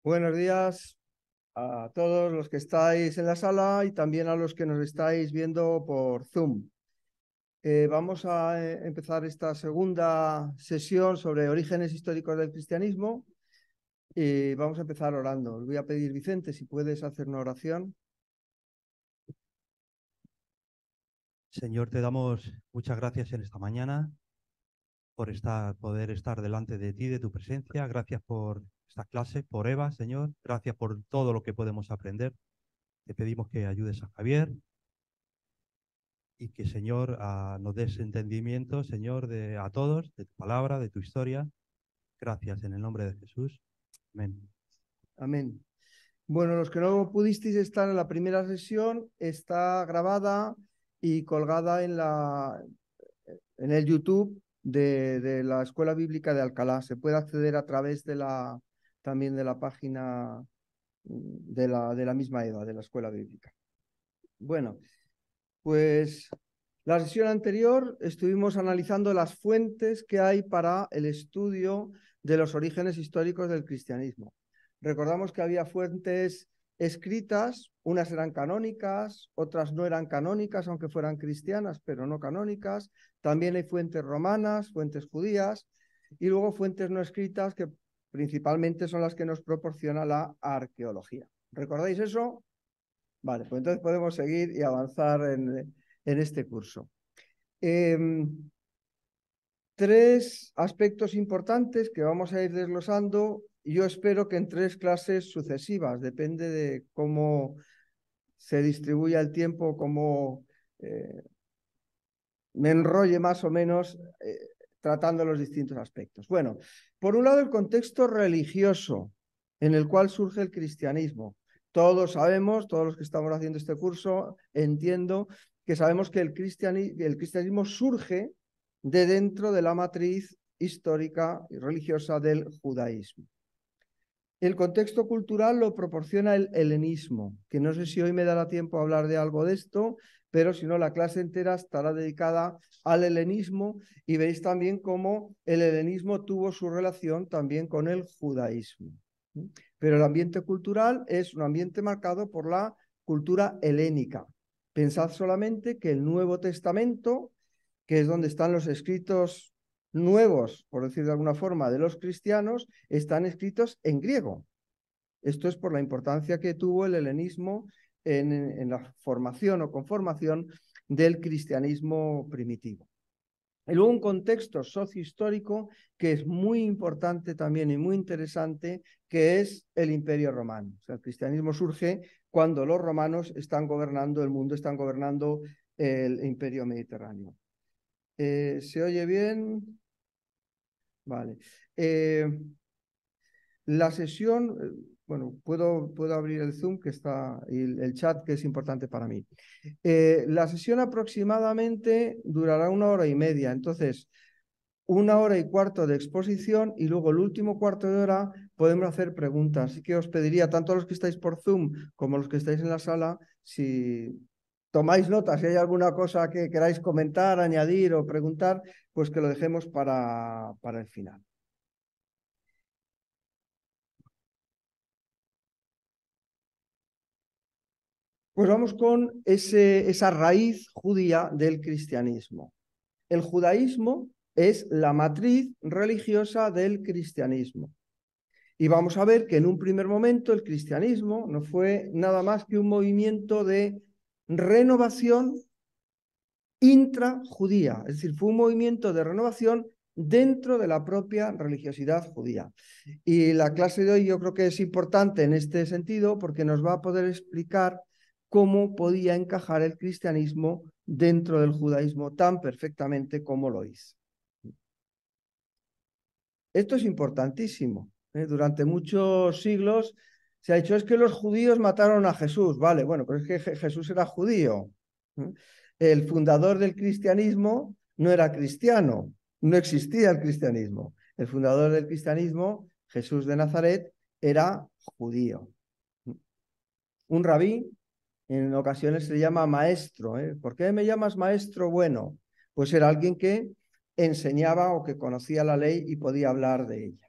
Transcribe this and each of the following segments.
Buenos días a todos los que estáis en la sala y también a los que nos estáis viendo por Zoom. Vamos a empezar esta segunda sesión sobre orígenes históricos del cristianismo y vamos a empezar orando. Les voy a pedir, Vicente, si puedes hacer una oración. Señor, te damos muchas gracias en esta mañana por poder estar delante de ti, de tu presencia. Gracias por esta clase, por Eva, Señor. Gracias por todo lo que podemos aprender. Te pedimos que ayudes a Javier y que, Señor, nos des entendimiento, Señor, a todos, de tu palabra, de tu historia. Gracias en el nombre de Jesús. Amén. Amén. Bueno, los que no pudisteis estar en la primera sesión, está grabada y colgada en el YouTube de la Escuela Bíblica de Alcalá. Se puede acceder a través también de la página de la misma Eva, de la Escuela Bíblica. Bueno, pues la sesión anterior estuvimos analizando las fuentes que hay para el estudio de los orígenes históricos del cristianismo. Recordamos que había fuentes escritas, unas eran canónicas, otras no eran canónicas, aunque fueran cristianas, pero no canónicas. También hay fuentes romanas, fuentes judías, y luego fuentes no escritas, que principalmente son las que nos proporciona la arqueología. ¿Recordáis eso? Vale, pues entonces podemos seguir y avanzar en este curso. Tres aspectos importantes que vamos a ir desglosando. Yo espero que en 3 clases sucesivas, depende de cómo se distribuya el tiempo, cómo me enrolle más o menos tratando los distintos aspectos. Bueno, por un lado el contexto religioso en el cual surge el cristianismo. Todos sabemos, todos los que estamos haciendo este curso, entiendo que sabemos que el cristianismo surge de dentro de la matriz histórica y religiosa del judaísmo. El contexto cultural lo proporciona el helenismo, que no sé si hoy me dará tiempo a hablar de algo de esto, pero si no, la clase entera estará dedicada al helenismo y veréis también cómo el helenismo tuvo su relación también con el judaísmo. Pero el ambiente cultural es un ambiente marcado por la cultura helénica. Pensad solamente que el Nuevo Testamento, que es donde están los escritos nuevos, por decir de alguna forma, de los cristianos, están escritos en griego. Esto es por la importancia que tuvo el helenismo en la formación o conformación del cristianismo primitivo. Y luego un contexto sociohistórico que es muy importante también y muy interesante, que es el Imperio Romano. O sea, el cristianismo surge cuando los romanos están gobernando el mundo, están gobernando el Imperio Mediterráneo. ¿Se oye bien? Vale. La sesión, bueno, puedo abrir el Zoom que está y el chat que es importante para mí. La sesión aproximadamente durará 1 hora y media, entonces 1 hora y cuarto de exposición y luego el último cuarto de hora podemos hacer preguntas. Así que os pediría tanto a los que estáis por Zoom como a los que estáis en la sala, si tomáis notas, si hay alguna cosa que queráis comentar, añadir o preguntar, pues que lo dejemos para el final. Pues vamos con esa raíz judía del cristianismo. El judaísmo es la matriz religiosa del cristianismo. Y vamos a ver que en un primer momento el cristianismo no fue nada más que un movimiento de renovación intrajudía, es decir, fue un movimiento de renovación dentro de la propia religiosidad judía. Y la clase de hoy yo creo que es importante en este sentido porque nos va a poder explicar cómo podía encajar el cristianismo dentro del judaísmo tan perfectamente como lo hizo. Esto es importantísimo. Durante muchos siglos se ha dicho, es que los judíos mataron a Jesús. Vale, bueno, pero es que Jesús era judío. El fundador del cristianismo no era cristiano, no existía el cristianismo. El fundador del cristianismo, Jesús de Nazaret, era judío. Un rabí en ocasiones se le llama maestro. ¿Por qué me llamas maestro? Bueno, pues era alguien que enseñaba o que conocía la ley y podía hablar de ella.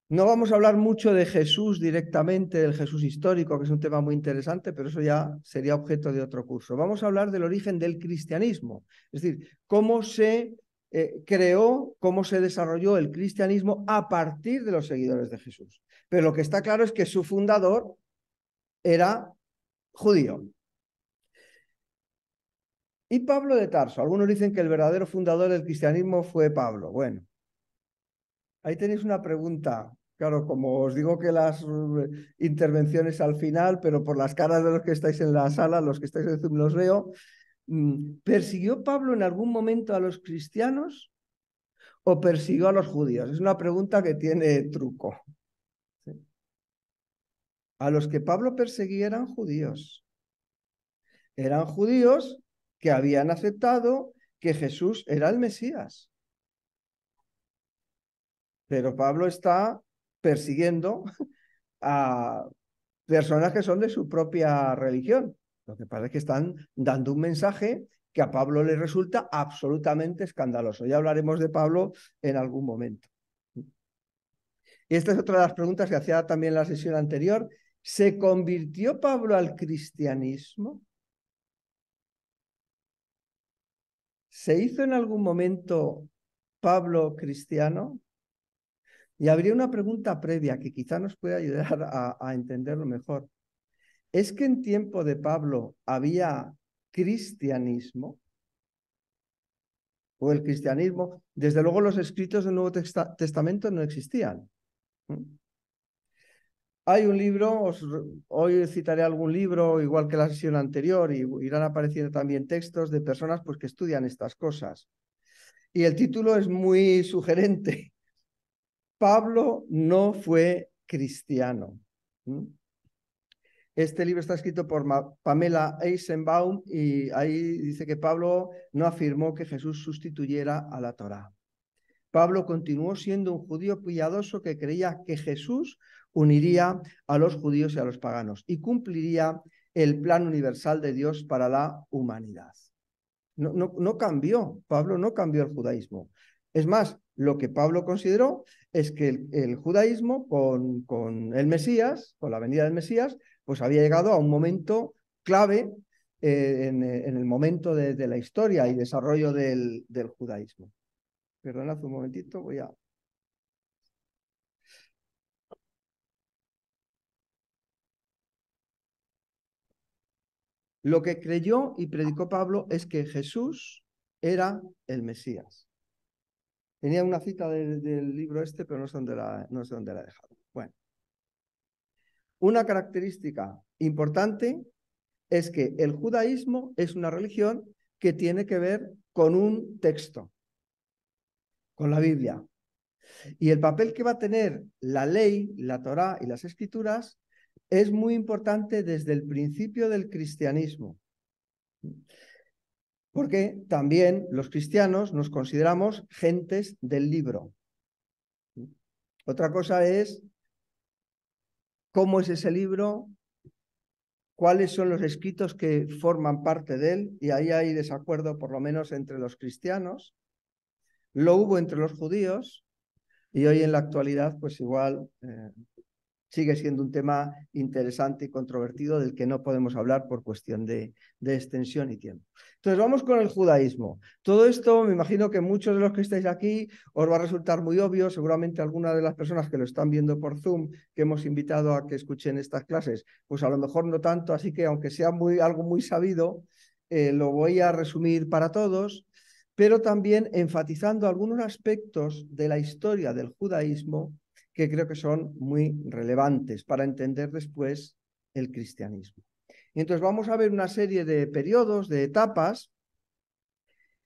No vamos a hablar mucho de Jesús directamente, del Jesús histórico, que es un tema muy interesante, pero eso ya sería objeto de otro curso. Vamos a hablar del origen del cristianismo, es decir, cómo se creó, cómo se desarrolló el cristianismo a partir de los seguidores de Jesús. Pero lo que está claro es que su fundador era judío. Y Pablo de Tarso, algunos dicen que el verdadero fundador del cristianismo fue Pablo. Bueno, ahí tenéis una pregunta. Claro, como os digo que las intervenciones al final, pero por las caras de los que estáis en la sala, los que estáis en Zoom los veo, ¿persiguió Pablo en algún momento a los cristianos o persiguió a los judíos? Es una pregunta que tiene truco. ¿Sí? A los que Pablo perseguía eran judíos. Eran judíos que habían aceptado que Jesús era el Mesías. Pero Pablo está persiguiendo a personas que son de su propia religión. Lo que pasa es que están dando un mensaje que a Pablo le resulta absolutamente escandaloso. Ya hablaremos de Pablo en algún momento. Y esta es otra de las preguntas que hacía también en la sesión anterior. ¿Se convirtió Pablo al cristianismo? ¿Se hizo en algún momento Pablo cristiano? Y habría una pregunta previa que quizá nos puede ayudar a entenderlo mejor. ¿Es que en tiempo de Pablo había cristianismo? ¿O el cristianismo? Desde luego los escritos del Nuevo Testamento no existían. Hay un libro, hoy citaré algún libro, igual que la sesión anterior, y irán apareciendo también textos de personas pues, que estudian estas cosas. Y el título es muy sugerente. Pablo no fue cristiano. Este libro está escrito por Pamela Eisenbaum y ahí dice que Pablo no afirmó que Jesús sustituyera a la Torá. Pablo continuó siendo un judío piadoso que creía que Jesús uniría a los judíos y a los paganos y cumpliría el plan universal de Dios para la humanidad. No cambió, Pablo no cambió el judaísmo. Es más, lo que Pablo consideró es que el judaísmo con el Mesías, con la venida del Mesías, pues había llegado a un momento clave en el momento de la historia y desarrollo del judaísmo. Perdonad un momentito, voy a... Lo que creyó y predicó Pablo es que Jesús era el Mesías. Tenía una cita del libro este, pero no sé dónde la he dejado. Bueno. Una característica importante es que el judaísmo es una religión que tiene que ver con un texto, con la Biblia. Y el papel que va a tener la ley, la Torá y las escrituras es muy importante desde el principio del cristianismo. Porque también los cristianos nos consideramos gentes del libro. Otra cosa es cómo es ese libro, cuáles son los escritos que forman parte de él, y ahí hay desacuerdo por lo menos entre los cristianos. Lo hubo entre los judíos, y hoy en la actualidad pues igual sigue siendo un tema interesante y controvertido del que no podemos hablar por cuestión de extensión y tiempo. Entonces vamos con el judaísmo. Todo esto me imagino que muchos de los que estáis aquí os va a resultar muy obvio, seguramente algunas de las personas que lo están viendo por Zoom, que hemos invitado a que escuchen estas clases, pues a lo mejor no tanto, así que aunque sea algo muy sabido, lo voy a resumir para todos, pero también enfatizando algunos aspectos de la historia del judaísmo que creo que son muy relevantes para entender después el cristianismo. Y entonces vamos a ver una serie de periodos, de etapas.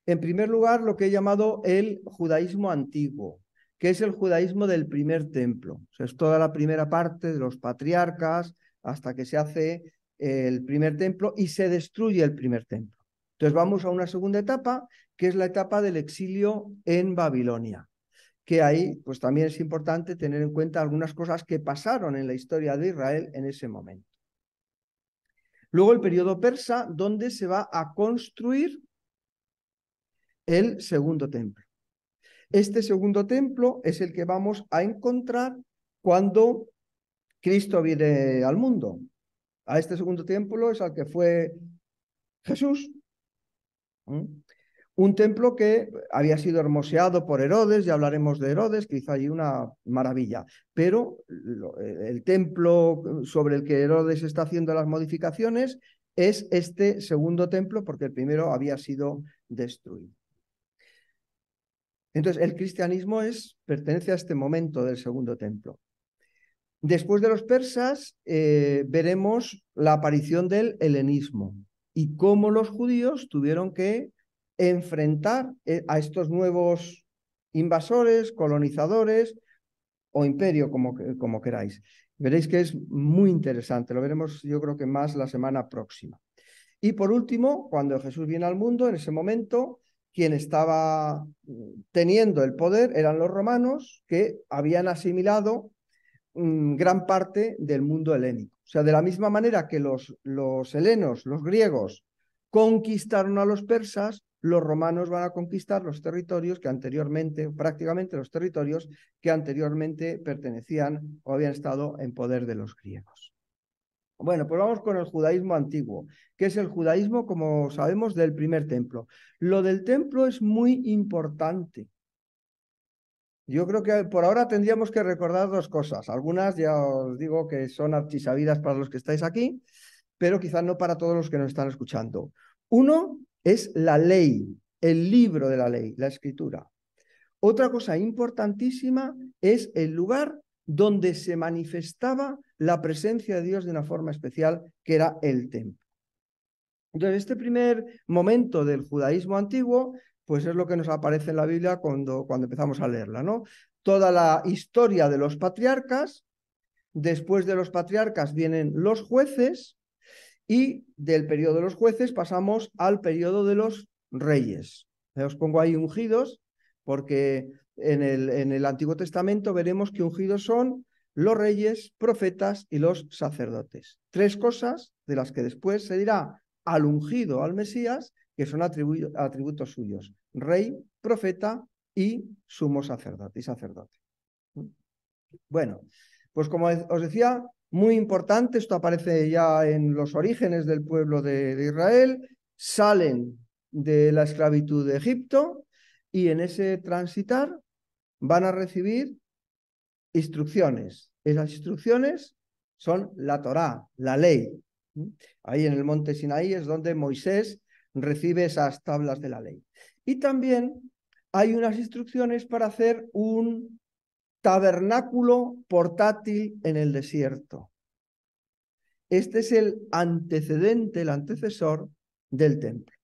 En primer lugar, lo que he llamado el judaísmo antiguo, que es el judaísmo del primer templo. O sea, es toda la primera parte de los patriarcas hasta que se hace el primer templo y se destruye el primer templo. Entonces vamos a una segunda etapa, que es la etapa del exilio en Babilonia, que ahí pues también es importante tener en cuenta algunas cosas que pasaron en la historia de Israel en ese momento. Luego el periodo persa, donde se va a construir el segundo templo. Este segundo templo es el que vamos a encontrar cuando Cristo viene al mundo. A este segundo templo es al que fue Jesús. Un templo que había sido hermoseado por Herodes, ya hablaremos de Herodes, que hizo allí una maravilla. Pero el templo sobre el que Herodes está haciendo las modificaciones es este segundo templo, porque el primero había sido destruido. Entonces, el cristianismo pertenece a este momento del segundo templo. Después de los persas, veremos la aparición del helenismo y cómo los judíos tuvieron que enfrentar a estos nuevos invasores, colonizadores o imperio, como queráis. Veréis que es muy interesante, lo veremos yo creo que más la semana próxima. Y por último, cuando Jesús viene al mundo, en ese momento, quien estaba teniendo el poder eran los romanos, que habían asimilado gran parte del mundo helénico. O sea, de la misma manera que los helenos, los griegos, conquistaron a los persas, los romanos van a conquistar los territorios que anteriormente, prácticamente los territorios que anteriormente pertenecían o habían estado en poder de los griegos. Bueno, pues vamos con el judaísmo antiguo, que es el judaísmo, como sabemos, del primer templo. Lo del templo es muy importante. Yo creo que por ahora tendríamos que recordar dos cosas. Algunas ya os digo que son archisabidas para los que estáis aquí, pero quizás no para todos los que nos están escuchando. Uno es la ley, el libro de la ley, la escritura. Otra cosa importantísima es el lugar donde se manifestaba la presencia de Dios de una forma especial, que era el templo. Entonces, este primer momento del judaísmo antiguo, pues es lo que nos aparece en la Biblia cuando empezamos a leerla, ¿no? Toda la historia de los patriarcas, después de los patriarcas vienen los jueces, y del periodo de los jueces pasamos al periodo de los reyes. Os pongo ahí ungidos, porque en el Antiguo Testamento veremos que ungidos son los reyes, profetas y los sacerdotes. Tres cosas de las que después se dirá al ungido, al Mesías, que son atributos suyos: rey, profeta y sumo sacerdote y sacerdote. Bueno, pues como os decía, muy importante, esto aparece ya en los orígenes del pueblo de Israel, salen de la esclavitud de Egipto y en ese transitar van a recibir instrucciones. Esas instrucciones son la Torá, la ley. Ahí en el monte Sinaí es donde Moisés recibe esas tablas de la ley. Y también hay unas instrucciones para hacer un tabernáculo portátil en el desierto. Este es el antecedente, el antecesor del templo.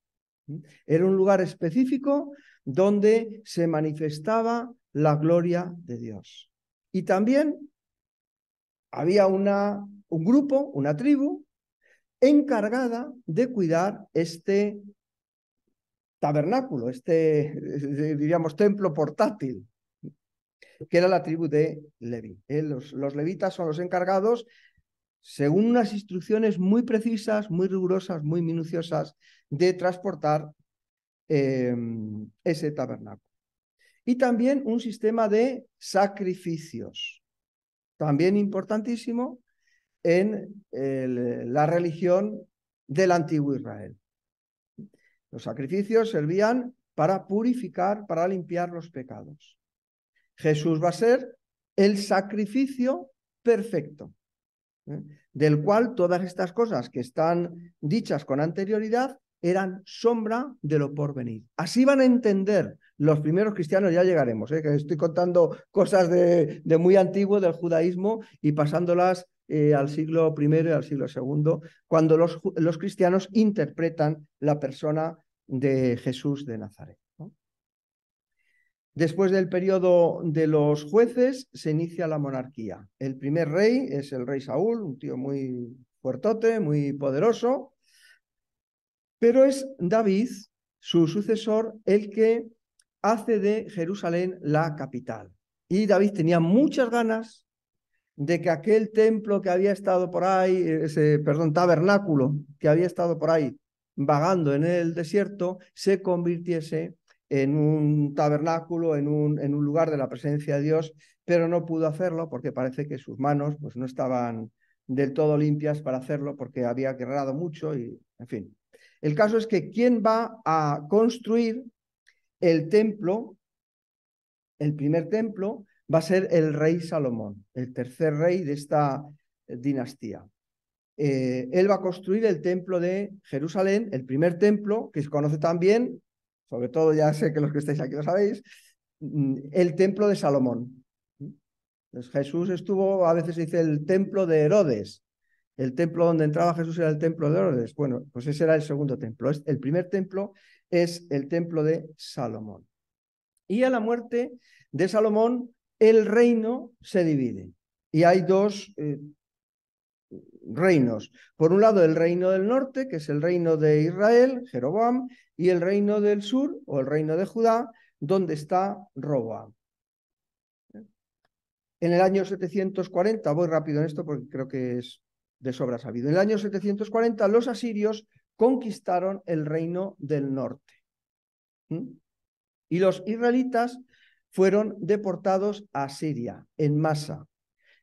Era un lugar específico donde se manifestaba la gloria de Dios. Y también había un grupo, una tribu, encargada de cuidar este tabernáculo, diríamos, templo portátil, que era la tribu de Leví. Los levitas son los encargados, según unas instrucciones muy precisas, muy rigurosas, muy minuciosas, de transportar ese tabernáculo. Y también un sistema de sacrificios. también importantísimo en la religión del antiguo Israel. Los sacrificios servían para purificar, para limpiar los pecados. Jesús va a ser el sacrificio perfecto, del cual todas estas cosas que están dichas con anterioridad eran sombra de lo por venir. Así van a entender los primeros cristianos, ya llegaremos, que estoy contando cosas de muy antiguo del judaísmo y pasándolas al siglo I y al siglo II, cuando los cristianos interpretan la persona de Jesús de Nazaret, ¿no? Después del periodo de los jueces se inicia la monarquía. El primer rey es el rey Saúl, un tío muy fuertote, muy poderoso, pero es David, su sucesor, el que hace de Jerusalén la capital. Y David tenía muchas ganas de que aquel templo que había estado por ahí, tabernáculo que había estado por ahí vagando en el desierto, se convirtiese en un tabernáculo, en un lugar de la presencia de Dios, pero no pudo hacerlo porque parece que sus manos pues, no estaban del todo limpias para hacerlo porque había guerrado mucho y, en fin. El caso es que quien va a construir el templo, el primer templo, va a ser el rey Salomón, el tercer rey de esta dinastía. Él va a construir el templo de Jerusalén, el primer templo, que se conoce también, sobre todo ya sé que los que estáis aquí lo sabéis, el templo de Salomón. Entonces, Jesús estuvo, a veces se dice el templo de Herodes. El templo donde entraba Jesús era el templo de Herodes. Bueno, pues ese era el segundo templo. El primer templo es el templo de Salomón. Y a la muerte de Salomón, el reino se divide. Y hay dos reinos. Por un lado, el reino del norte, que es el reino de Israel, Jeroboam, y el reino del sur, o el reino de Judá, donde está Roboam. En el año 740, voy rápido en esto porque creo que es de sobra sabido. En el año 740, los asirios conquistaron el reino del norte. Y los israelitas fueron deportados a Siria en masa.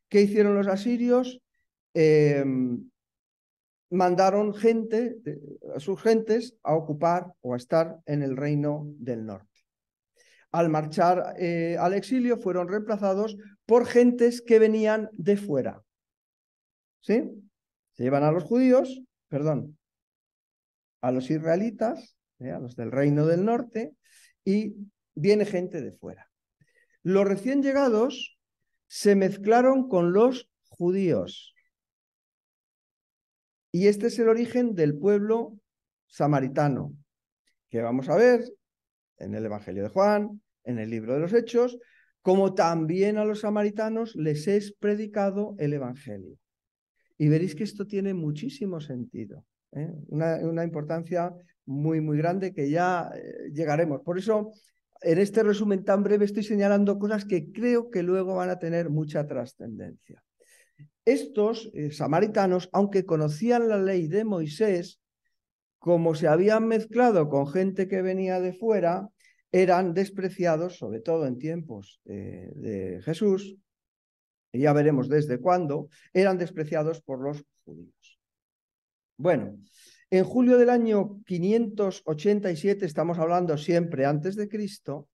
¿Qué hicieron los asirios? Mandaron a sus gentes a ocupar o a estar en el reino del norte. Al marchar al exilio fueron reemplazados por gentes que venían de fuera. ¿Sí? Se llevan a los judíos, a los israelitas, a los del reino del norte, y viene gente de fuera. Los recién llegados se mezclaron con los judíos. Y este es el origen del pueblo samaritano, que vamos a ver en el Evangelio de Juan, en el libro de los Hechos, como también a los samaritanos les es predicado el Evangelio. Y veréis que esto tiene muchísimo sentido, una importancia muy, muy grande que ya llegaremos. Por eso, en este resumen tan breve estoy señalando cosas que creo que luego van a tener mucha trascendencia. Estos samaritanos, aunque conocían la ley de Moisés, como se habían mezclado con gente que venía de fuera, eran despreciados, sobre todo en tiempos de Jesús, y ya veremos desde cuándo, eran despreciados por los judíos. Bueno, en julio del año 587, estamos hablando siempre antes de Cristo,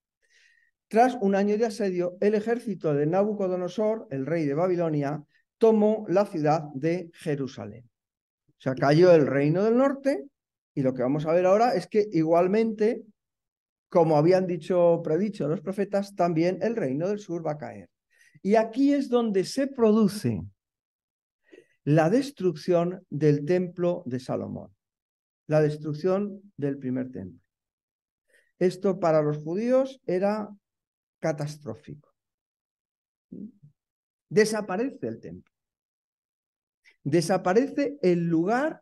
tras un año de asedio, el ejército de Nabucodonosor, el rey de Babilonia, tomó la ciudad de Jerusalén. O sea, cayó el reino del norte y lo que vamos a ver ahora es que igualmente, como habían predicho los profetas, también el reino del sur va a caer. Y aquí es donde se produce la destrucción del templo de Salomón, la destrucción del primer templo. Esto para los judíos era catastrófico. Desaparece el templo. Desaparece el lugar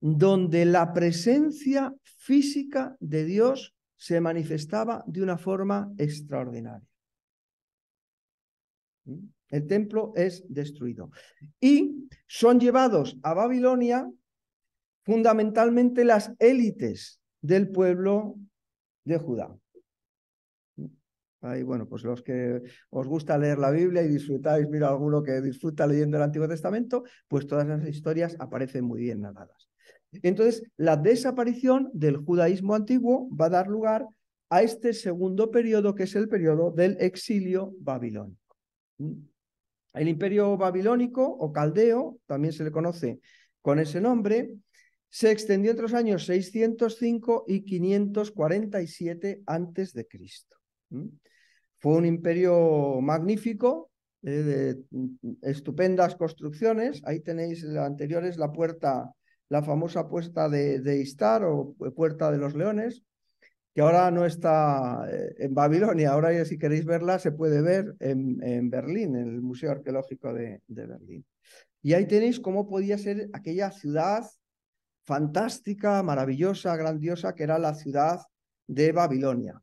donde la presencia física de Dios se manifestaba de una forma extraordinaria. El templo es destruido. Y son llevados a Babilonia fundamentalmente las élites del pueblo de Judá. Ahí, bueno, pues los que os gusta leer la Biblia y disfrutáis, mira alguno que disfruta leyendo el Antiguo Testamento, pues todas esas historias aparecen muy bien narradas. Entonces, la desaparición del judaísmo antiguo va a dar lugar a este segundo periodo, que es el periodo del exilio babilónico. El imperio babilónico o caldeo, también se le conoce con ese nombre, se extendió entre los años 605 y 547 a.C. Fue un imperio magnífico, de estupendas construcciones. Ahí tenéis, la anterior es la puerta, la famosa puerta de Istar o puerta de los leones, que ahora no está en Babilonia. Ahora, si queréis verla, se puede ver en Berlín, en el Museo Arqueológico de Berlín. Y ahí tenéis cómo podía ser aquella ciudad fantástica, maravillosa, grandiosa, que era la ciudad de Babilonia.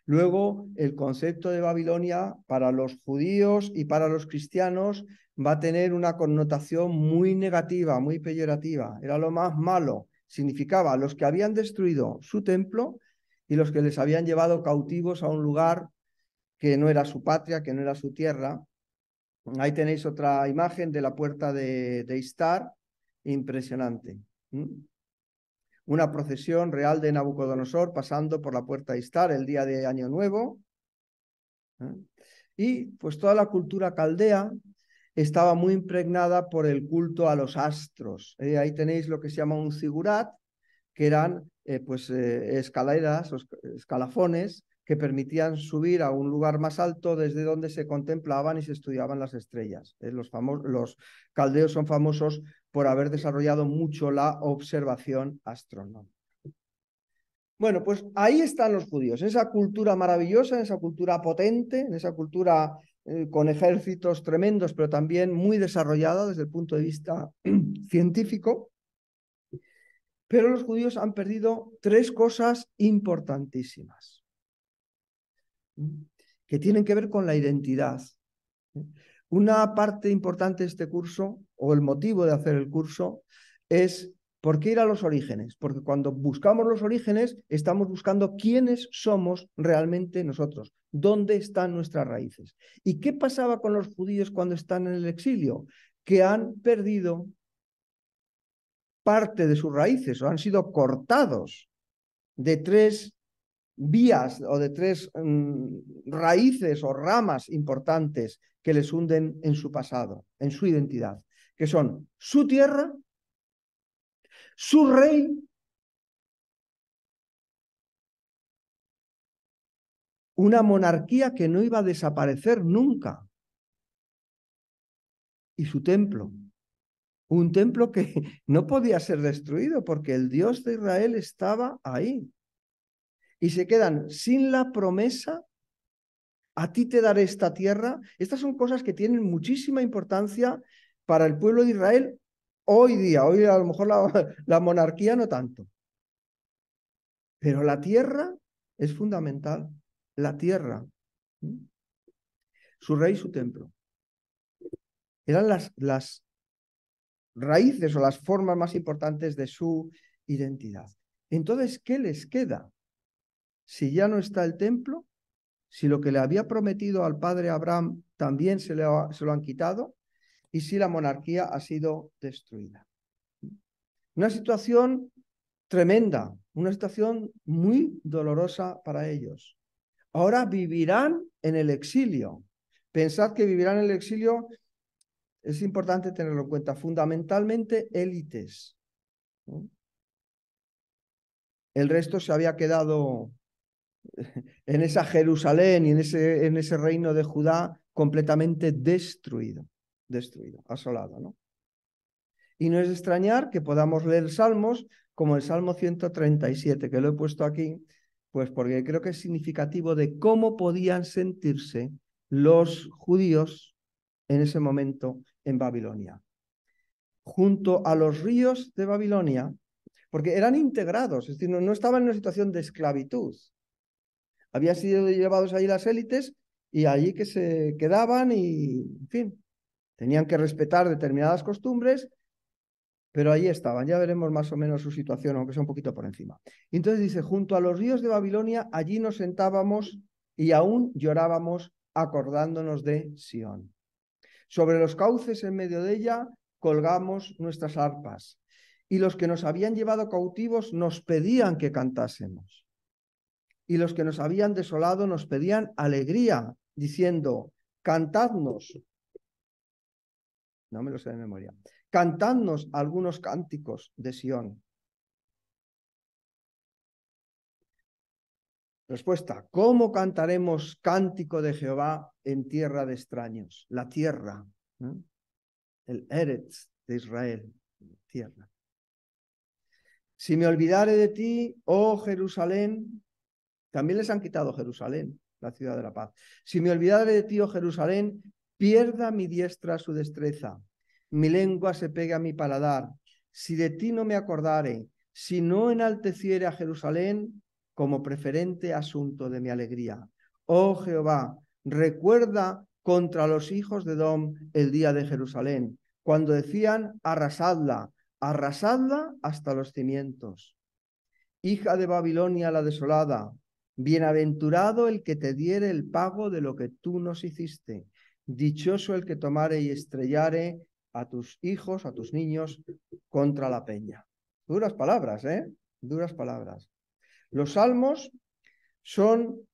Luego, el concepto de Babilonia para los judíos y para los cristianos va a tener una connotación muy negativa, muy peyorativa. Era lo más malo. Significaba los que habían destruido su templo y los que les habían llevado cautivos a un lugar que no era su patria, que no era su tierra. Ahí tenéis otra imagen de la puerta de Istar, impresionante. Una procesión real de Nabucodonosor pasando por la puerta de Istar el día de Año Nuevo. Y pues toda la cultura caldea estaba muy impregnada por el culto a los astros. Ahí tenéis lo que se llama un zigurat, que eran escaleras o escalafones que permitían subir a un lugar más alto desde donde se contemplaban y se estudiaban las estrellas. Los caldeos son famosos por haber desarrollado mucho la observación astronómica. Bueno, pues ahí están los judíos, en esa cultura maravillosa, en esa cultura potente, en esa cultura con ejércitos tremendos, pero también muy desarrollada desde el punto de vista científico. Pero los judíos han perdido tres cosas importantísimas que tienen que ver con la identidad. Una parte importante de este curso, o el motivo de hacer el curso, es ¿por qué ir a los orígenes? Porque cuando buscamos los orígenes, estamos buscando quiénes somos realmente nosotros, dónde están nuestras raíces. ¿Y qué pasaba con los judíos cuando están en el exilio? Que han perdido parte de sus raíces o han sido cortados de tres vías o de tres raíces o ramas importantes que les hunden en su pasado, en su identidad, que son su tierra, su rey, una monarquía que no iba a desaparecer nunca, y su templo. Un templo que no podía ser destruido porque el Dios de Israel estaba ahí. Y se quedan sin la promesa, a ti te daré esta tierra. Estas son cosas que tienen muchísima importancia para el pueblo de Israel hoy día. Hoy a lo mejor la monarquía no tanto. Pero la tierra es fundamental. La tierra. Su rey, su templo. Eran las raíces o las formas más importantes de su identidad. Entonces, ¿qué les queda? Si ya no está el templo, si lo que le había prometido al padre Abraham también se lo han quitado, y si la monarquía ha sido destruida. Una situación tremenda, una situación muy dolorosa para ellos. Ahora vivirán en el exilio. Pensad que vivirán en el exilio, es importante tenerlo en cuenta, fundamentalmente élites. El resto se había quedado en esa Jerusalén y en ese reino de Judá completamente destruido, asolado, ¿no? Y no es de extrañar que podamos leer salmos como el Salmo 137, que lo he puesto aquí, pues porque creo que es significativo de cómo podían sentirse los judíos en ese momento en Babilonia. Junto a los ríos de Babilonia, porque eran integrados, es decir, no estaban en una situación de esclavitud. Habían sido llevados allí las élites y allí que se quedaban y, en fin, tenían que respetar determinadas costumbres, pero allí estaban. Ya veremos más o menos su situación, aunque sea un poquito por encima. Y entonces dice, junto a los ríos de Babilonia, allí nos sentábamos y aún llorábamos acordándonos de Sión. Sobre los cauces en medio de ella colgamos nuestras arpas, y los que nos habían llevado cautivos nos pedían que cantásemos. Y los que nos habían desolado nos pedían alegría, diciendo, cantadnos, no me lo sé de memoria, cantadnos algunos cánticos de Sión. Respuesta, ¿cómo cantaremos cántico de Jehová en tierra de extraños? La tierra, ¿eh? El Eretz de Israel, tierra. Si me olvidare de ti, oh Jerusalén, también les han quitado Jerusalén, la ciudad de la paz. Si me olvidare de ti, oh Jerusalén, pierda mi diestra su destreza, mi lengua se pegue a mi paladar. Si de ti no me acordare, si no enalteciere a Jerusalén como preferente asunto de mi alegría. Oh Jehová, recuerda contra los hijos de Edom el día de Jerusalén, cuando decían, arrasadla, arrasadla hasta los cimientos. Hija de Babilonia la desolada, bienaventurado el que te diere el pago de lo que tú nos hiciste. Dichoso el que tomare y estrellare a tus hijos, a tus niños, contra la peña. Duras palabras, ¿eh? Duras palabras. Los salmos son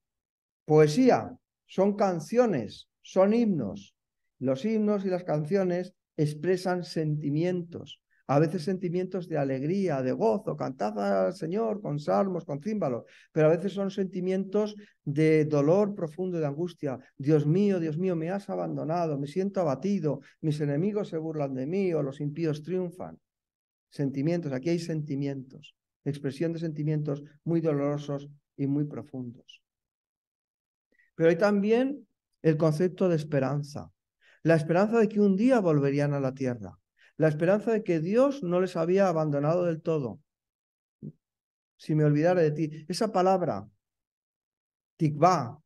poesía, son canciones, son himnos. Los himnos y las canciones expresan sentimientos, a veces sentimientos de alegría, de gozo, cantad al Señor con salmos, con címbalos, pero a veces son sentimientos de dolor profundo, de angustia. Dios mío, me has abandonado, me siento abatido, mis enemigos se burlan de mí o los impíos triunfan. Sentimientos, aquí hay sentimientos, expresión de sentimientos muy dolorosos y muy profundos. Pero hay también el concepto de esperanza, la esperanza de que un día volverían a la tierra, la esperanza de que Dios no les había abandonado del todo. Si me olvidara de ti, esa palabra, tikvá,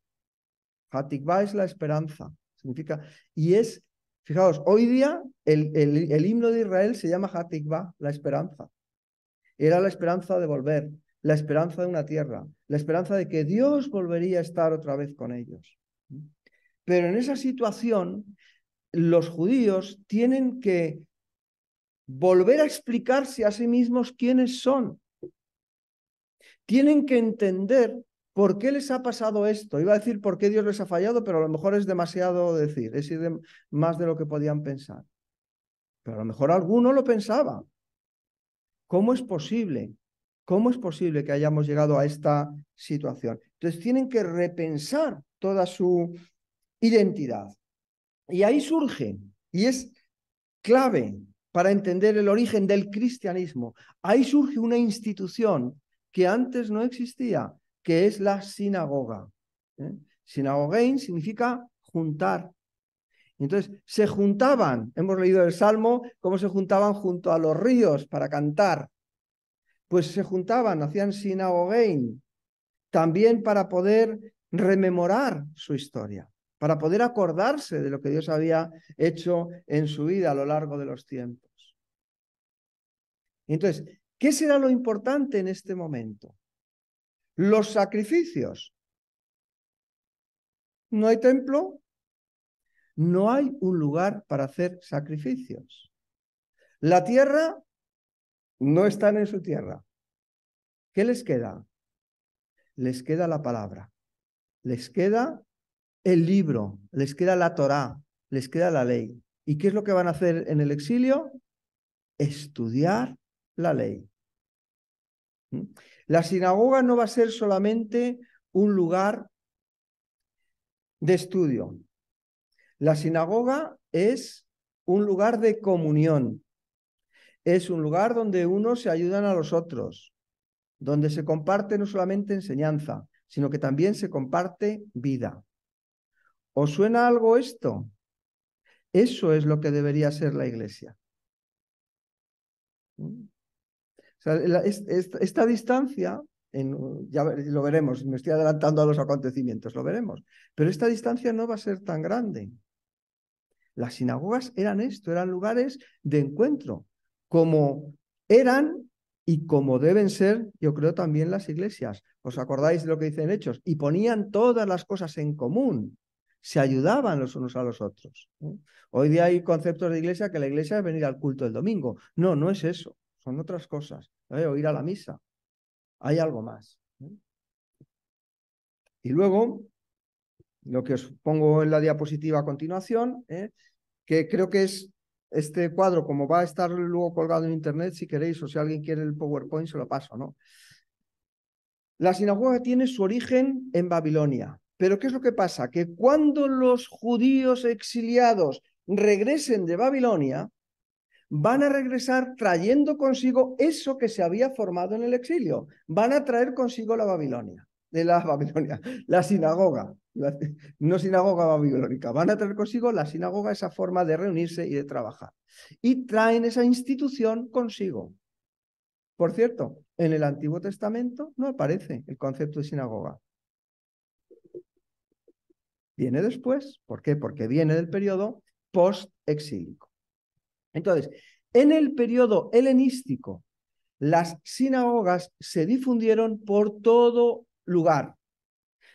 hatikvá es la esperanza, significa, y es, fijaos, hoy día el himno de Israel se llama hatikvá, la esperanza. Era la esperanza de volver, la esperanza de una tierra, la esperanza de que Dios volvería a estar otra vez con ellos. Pero en esa situación, los judíos tienen que volver a explicarse a sí mismos quiénes son. Tienen que entender por qué les ha pasado esto. Iba a decir por qué Dios les ha fallado, pero a lo mejor es demasiado decir, es ir más de lo que podían pensar. Pero a lo mejor alguno lo pensaba. ¿Cómo es posible? ¿Cómo es posible que hayamos llegado a esta situación? Entonces tienen que repensar toda su identidad. Y ahí surge, y es clave para entender el origen del cristianismo, ahí surge una institución que antes no existía, que es la sinagoga. Sinagogein significa juntar. Entonces, se juntaban, hemos leído el Salmo, cómo se juntaban junto a los ríos para cantar. Pues se juntaban, hacían sinagogein, también para poder rememorar su historia, para poder acordarse de lo que Dios había hecho en su vida a lo largo de los tiempos. Entonces, ¿qué será lo importante en este momento? Los sacrificios. No hay templo, no hay un lugar para hacer sacrificios. La tierra no están en su tierra. ¿Qué les queda? Les queda la palabra, les queda el libro, les queda la Torá, les queda la ley. ¿Y qué es lo que van a hacer en el exilio? Estudiar la ley. La sinagoga no va a ser solamente un lugar de estudio. La sinagoga es un lugar de comunión. Es un lugar donde unos se ayudan a los otros, donde se comparte no solamente enseñanza, sino que también se comparte vida. ¿Os suena algo esto? Eso es lo que debería ser la iglesia. O sea, esta distancia, ya lo veremos, me estoy adelantando a los acontecimientos, lo veremos, pero esta distancia no va a ser tan grande. Las sinagogas eran esto, eran lugares de encuentro, como eran y como deben ser, yo creo, también las iglesias. ¿Os acordáis de lo que dicen Hechos? Y ponían todas las cosas en común, se ayudaban los unos a los otros. Hoy día hay conceptos de iglesia que la iglesia es venir al culto el domingo. No, no es eso, son otras cosas. O ir a la misa. Hay algo más. Y luego, lo que os pongo en la diapositiva a continuación, que creo que es este cuadro, como va a estar luego colgado en internet, si queréis, o si alguien quiere el PowerPoint, se lo paso, ¿no? La sinagoga tiene su origen en Babilonia. Pero ¿qué es lo que pasa? Que cuando los judíos exiliados regresen de Babilonia, van a regresar trayendo consigo eso que se había formado en el exilio. Van a traer consigo la Babilonia, la sinagoga, no sinagoga babilónica. Van a traer consigo la sinagoga, esa forma de reunirse y de trabajar. Y traen esa institución consigo. Por cierto, en el Antiguo Testamento no aparece el concepto de sinagoga. Viene después. ¿Por qué? Porque viene del periodo post-exílico. Entonces, en el periodo helenístico, las sinagogas se difundieron por todo lugar.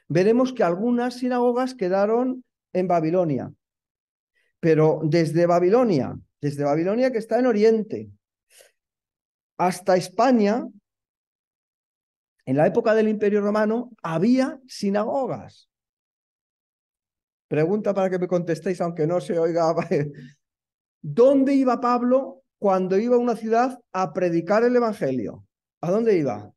Veremos que algunas sinagogas quedaron en Babilonia, pero desde Babilonia que está en Oriente, hasta España, en la época del Imperio Romano, había sinagogas. Pregunta para que me contestéis, aunque no se oiga. ¿Dónde iba Pablo cuando iba a una ciudad a predicar el Evangelio? ¿A dónde iba?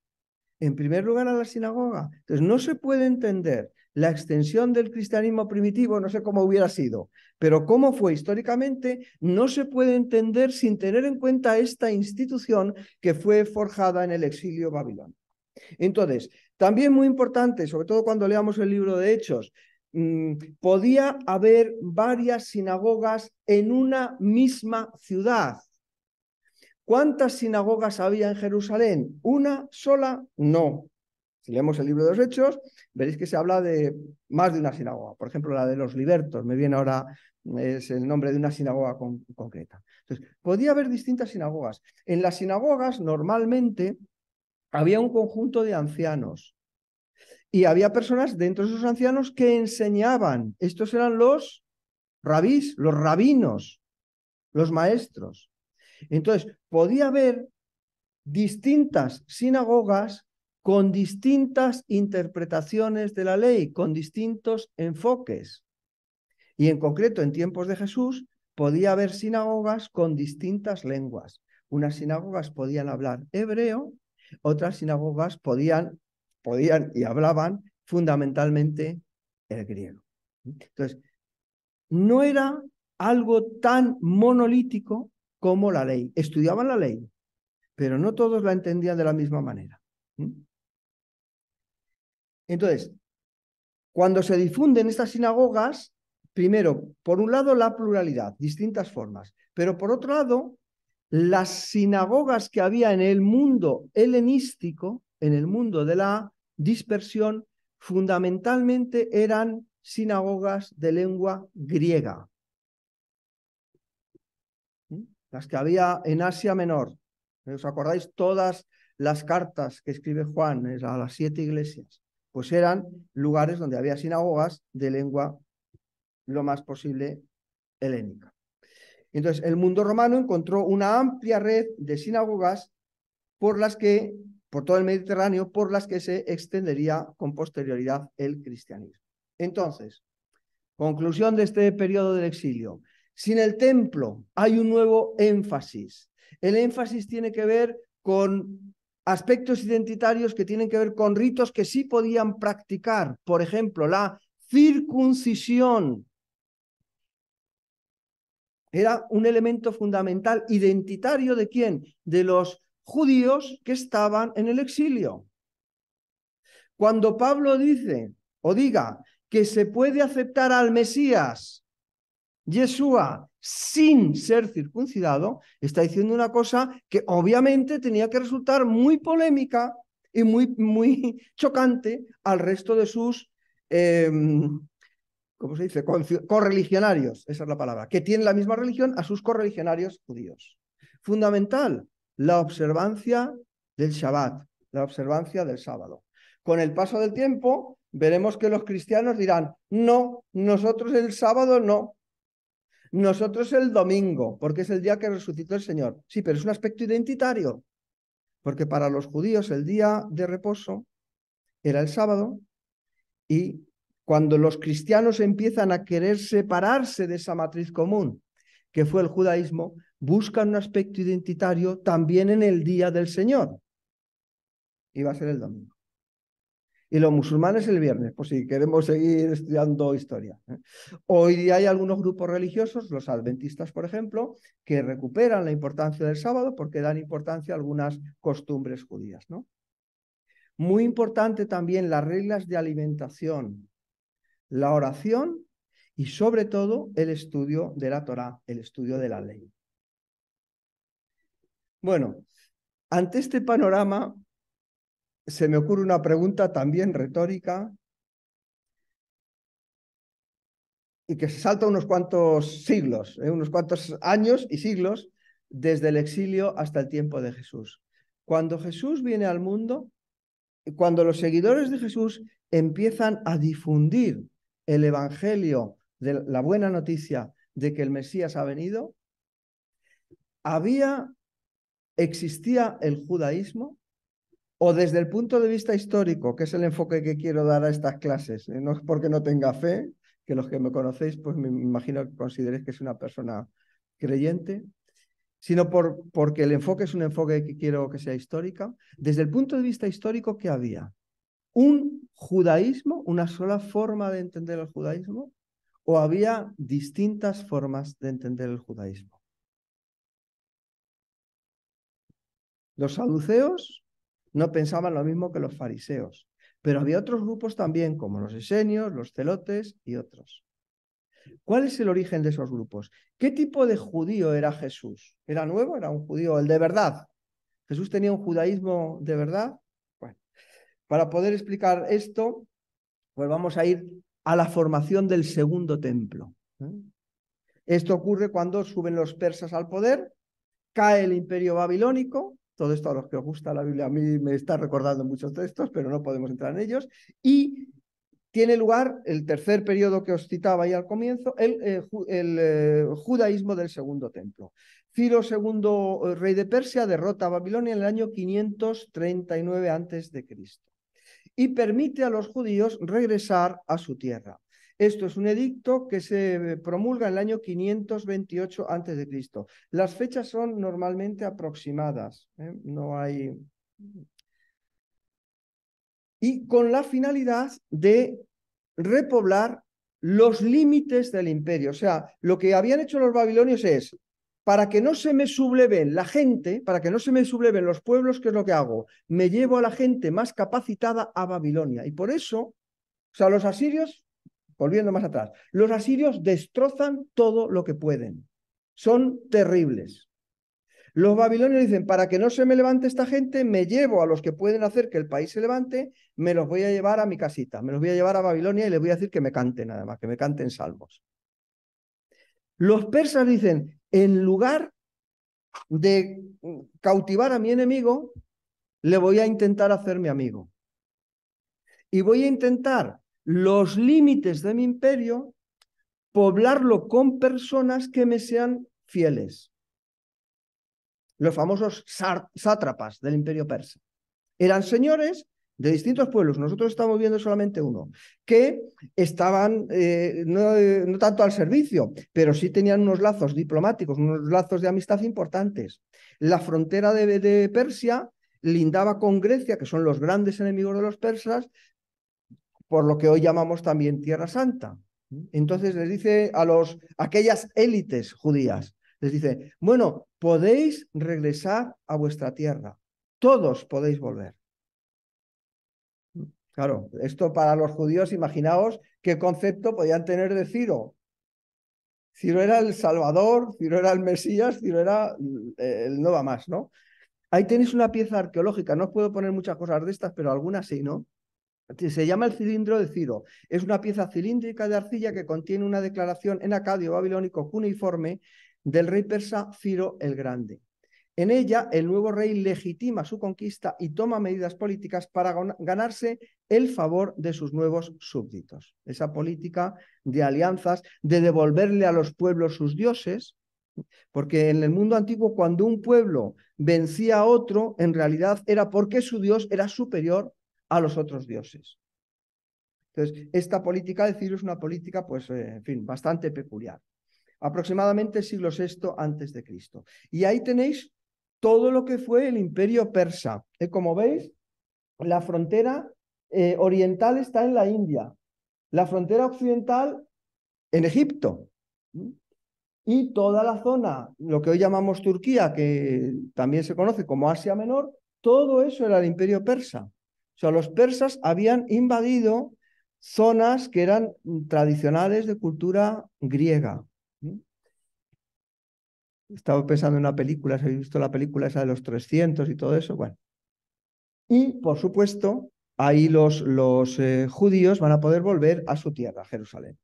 En primer lugar, a la sinagoga. Entonces, no se puede entender la extensión del cristianismo primitivo, no sé cómo hubiera sido, pero cómo fue históricamente, no se puede entender sin tener en cuenta esta institución que fue forjada en el exilio babilónico. Entonces, también muy importante, sobre todo cuando leamos el libro de Hechos, podía haber varias sinagogas en una misma ciudad. ¿Cuántas sinagogas había en Jerusalén? ¿Una sola? No. Si leemos el libro de los Hechos, veréis que se habla de más de una sinagoga. Por ejemplo, la de los libertos, me viene ahora, es el nombre de una sinagoga concreta. Entonces, podía haber distintas sinagogas. En las sinagogas, normalmente, había un conjunto de ancianos. Y había personas dentro de esos ancianos que enseñaban. Estos eran los rabís, los rabinos, los maestros. Entonces, podía haber distintas sinagogas con distintas interpretaciones de la ley, con distintos enfoques. Y en concreto, en tiempos de Jesús, podía haber sinagogas con distintas lenguas. Unas sinagogas podían hablar hebreo, otras sinagogas podían y hablaban fundamentalmente el griego. Entonces, no era algo tan monolítico como la ley. Estudiaban la ley, pero no todos la entendían de la misma manera. Entonces, cuando se difunden estas sinagogas, primero, por un lado, la pluralidad, distintas formas, pero por otro lado, las sinagogas que había en el mundo helenístico, en el mundo de la dispersión, fundamentalmente eran sinagogas de lengua griega. Las que había en Asia Menor. ¿Os acordáis? Todas las cartas que escribe Juan a las 7 iglesias, pues eran lugares donde había sinagogas de lengua lo más posible helénica. Entonces, el mundo romano encontró una amplia red de sinagogas por todo el Mediterráneo, por las que se extendería con posterioridad el cristianismo. Entonces, conclusión de este periodo del exilio. Sin el templo hay un nuevo énfasis. El énfasis tiene que ver con aspectos identitarios que tienen que ver con ritos que sí podían practicar. Por ejemplo, la circuncisión. Era un elemento fundamental identitario ¿de quién? De los judíos que estaban en el exilio. Cuando Pablo dice o diga que se puede aceptar al Mesías, Yeshua, sin ser circuncidado, está diciendo una cosa que obviamente tenía que resultar muy polémica y muy chocante al resto de sus, ¿cómo se dice? Correligionarios, esa es la palabra, que tienen la misma religión a sus correligionarios judíos. Fundamental, la observancia del Shabbat, la observancia del sábado. Con el paso del tiempo, veremos que los cristianos dirán, no, nosotros el sábado no, nosotros el domingo, porque es el día que resucitó el Señor. Sí, pero es un aspecto identitario, porque para los judíos el día de reposo era el sábado, y cuando los cristianos empiezan a querer separarse de esa matriz común, que fue el judaísmo, buscan un aspecto identitario también en el día del Señor. Y va a ser el domingo. Y los musulmanes el viernes, pues si queremos seguir estudiando historia. Hoy día hay algunos grupos religiosos, los adventistas, por ejemplo, que recuperan la importancia del sábado porque dan importancia a algunas costumbres judías, ¿no? Muy importante también las reglas de alimentación, la oración y sobre todo el estudio de la Torá, el estudio de la ley. Bueno, ante este panorama se me ocurre una pregunta también retórica y que se salta unos cuantos siglos, unos cuantos años y siglos desde el exilio hasta el tiempo de Jesús. Cuando Jesús viene al mundo, cuando los seguidores de Jesús empiezan a difundir el evangelio de la buena noticia de que el Mesías ha venido, existía el judaísmo, o desde el punto de vista histórico, que es el enfoque que quiero dar a estas clases, no es porque no tenga fe, que los que me conocéis, pues me imagino que consideréis que es una persona creyente, sino porque el enfoque es un enfoque que quiero que sea histórica. Desde el punto de vista histórico, ¿qué había? ¿Un judaísmo, una sola forma de entender el judaísmo? ¿O había distintas formas de entender el judaísmo? Los saduceos no pensaban lo mismo que los fariseos, pero había otros grupos también, como los esenios, los celotes y otros. ¿Cuál es el origen de esos grupos? ¿Qué tipo de judío era Jesús? ¿Era nuevo? ¿Era un judío, el de verdad? ¿Jesús tenía un judaísmo de verdad? Bueno, para poder explicar esto, pues vamos a ir a la formación del segundo templo. Esto ocurre cuando suben los persas al poder, cae el imperio babilónico. Todo esto a los que os gusta la Biblia, a mí me está recordando muchos textos, pero no podemos entrar en ellos. Y tiene lugar el tercer periodo que os citaba ahí al comienzo, el judaísmo del segundo templo. Ciro II, rey de Persia, derrota a Babilonia en el año 539 a.C. y permite a los judíos regresar a su tierra. Esto es un edicto que se promulga en el año 528 a.C. Las fechas son normalmente aproximadas, no hay... Y con la finalidad de repoblar los límites del imperio. O sea, lo que habían hecho los babilonios es, para que no se me subleven la gente, para que no se me subleven los pueblos, ¿qué es lo que hago? Me llevo a la gente más capacitada a Babilonia. Y por eso, o sea, los asirios, volviendo más atrás, los asirios destrozan todo lo que pueden. Son terribles. Los babilonios dicen, para que no se me levante esta gente, me llevo a los que pueden hacer que el país se levante, me los voy a llevar a mi casita, me los voy a llevar a Babilonia y les voy a decir que me canten nada más, que me canten salmos. Los persas dicen, en lugar de cautivar a mi enemigo, le voy a intentar hacer mi amigo. Y voy a intentar los límites de mi imperio, poblarlo con personas que me sean fieles. Los famosos sátrapas del imperio persa. Eran señores de distintos pueblos, nosotros estamos viendo solamente uno, que estaban no tanto al servicio, pero sí tenían unos lazos diplomáticos, unos lazos de amistad importantes. La frontera de Persia lindaba con Grecia, que son los grandes enemigos de los persas, por lo que hoy llamamos también Tierra Santa. Entonces les dice a aquellas élites judías, les dice, bueno, podéis regresar a vuestra tierra, todos podéis volver. Claro, esto para los judíos, imaginaos qué concepto podían tener de Ciro. Ciro era el Salvador, Ciro era el Mesías, Ciro era el no va más, ¿no? Ahí tenéis una pieza arqueológica, no os puedo poner muchas cosas de estas, pero algunas sí, ¿no? Se llama el cilindro de Ciro. Es una pieza cilíndrica de arcilla que contiene una declaración en acadio babilónico cuneiforme del rey persa Ciro el Grande. En ella, el nuevo rey legitima su conquista y toma medidas políticas para ganarse el favor de sus nuevos súbditos. Esa política de alianzas, de devolverle a los pueblos sus dioses, porque en el mundo antiguo, cuando un pueblo vencía a otro, en realidad era porque su dios era superior a los otros dioses. Entonces, esta política de Ciro es una política, pues, en fin, bastante peculiar. Aproximadamente siglo VI antes de Cristo. Y ahí tenéis todo lo que fue el imperio persa. Como veis, la frontera oriental está en la India, la frontera occidental en Egipto. Y toda la zona, lo que hoy llamamos Turquía, que también se conoce como Asia Menor, todo eso era el imperio persa. O sea, los persas habían invadido zonas que eran tradicionales de cultura griega. Estaba pensando en una película, ¿se habéis visto la película esa de los 300 y todo eso? Bueno. Y, por supuesto, ahí los judíos van a poder volver a su tierra, Jerusalén.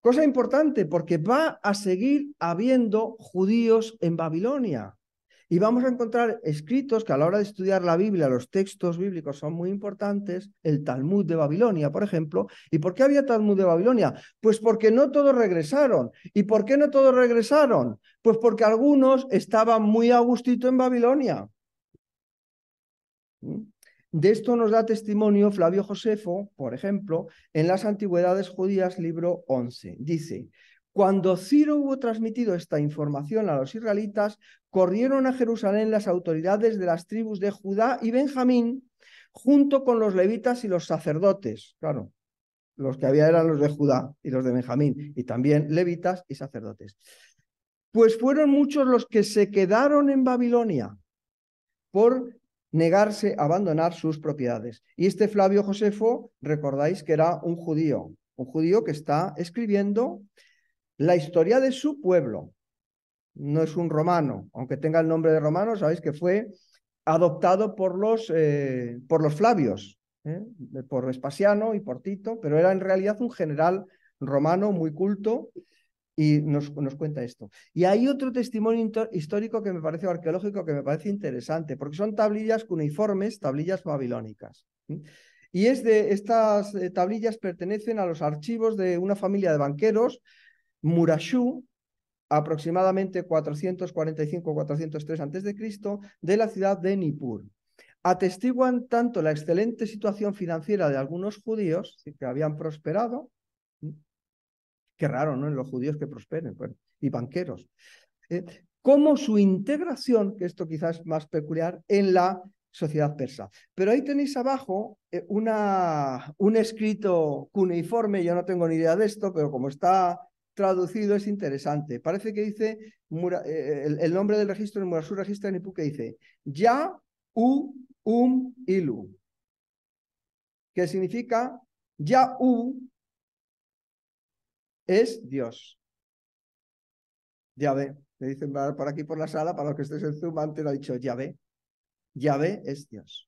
Cosa importante, porque va a seguir habiendo judíos en Babilonia. Y vamos a encontrar escritos que a la hora de estudiar la Biblia, los textos bíblicos son muy importantes, el Talmud de Babilonia, por ejemplo. ¿Y por qué había Talmud de Babilonia? Pues porque no todos regresaron. ¿Y por qué no todos regresaron? Pues porque algunos estaban muy a gustito en Babilonia. De esto nos da testimonio Flavio Josefo, por ejemplo, en las Antigüedades Judías, libro 11. Dice: cuando Ciro hubo transmitido esta información a los israelitas, corrieron a Jerusalén las autoridades de las tribus de Judá y Benjamín, junto con los levitas y los sacerdotes. Claro, los que había eran los de Judá y los de Benjamín, y también levitas y sacerdotes. Pues fueron muchos los que se quedaron en Babilonia por negarse a abandonar sus propiedades. Y este Flavio Josefo, recordáis que era un judío que está escribiendo la historia de su pueblo. No es un romano, aunque tenga el nombre de romano, sabéis que fue adoptado por los Flavios, por Vespasiano y por Tito, pero era en realidad un general romano muy culto. Y nos cuenta esto. Y hay otro testimonio histórico que me parece, arqueológico, que me parece interesante, porque son tablillas cuneiformes, tablillas babilónicas. Y estas tablillas pertenecen a los archivos de una familia de banqueros, Murashú, aproximadamente 445-403 a.C., de la ciudad de Nippur. Atestiguan tanto la excelente situación financiera de algunos judíos, que habían prosperado. Qué raro, ¿no? En los judíos que prosperen, bueno, y banqueros. Como su integración, que esto quizás es más peculiar, en la sociedad persa. Pero ahí tenéis abajo un escrito cuneiforme, yo no tengo ni idea de esto, pero como está traducido es interesante. Parece que dice, el nombre del registro en Murashú Registra en Nippur, que dice Ya Ilu, que significa Ya es Dios. Yahvé, me dicen por aquí por la sala, para los que estéis en Zoom, antes lo ha dicho Yahvé. Yahvé es Dios.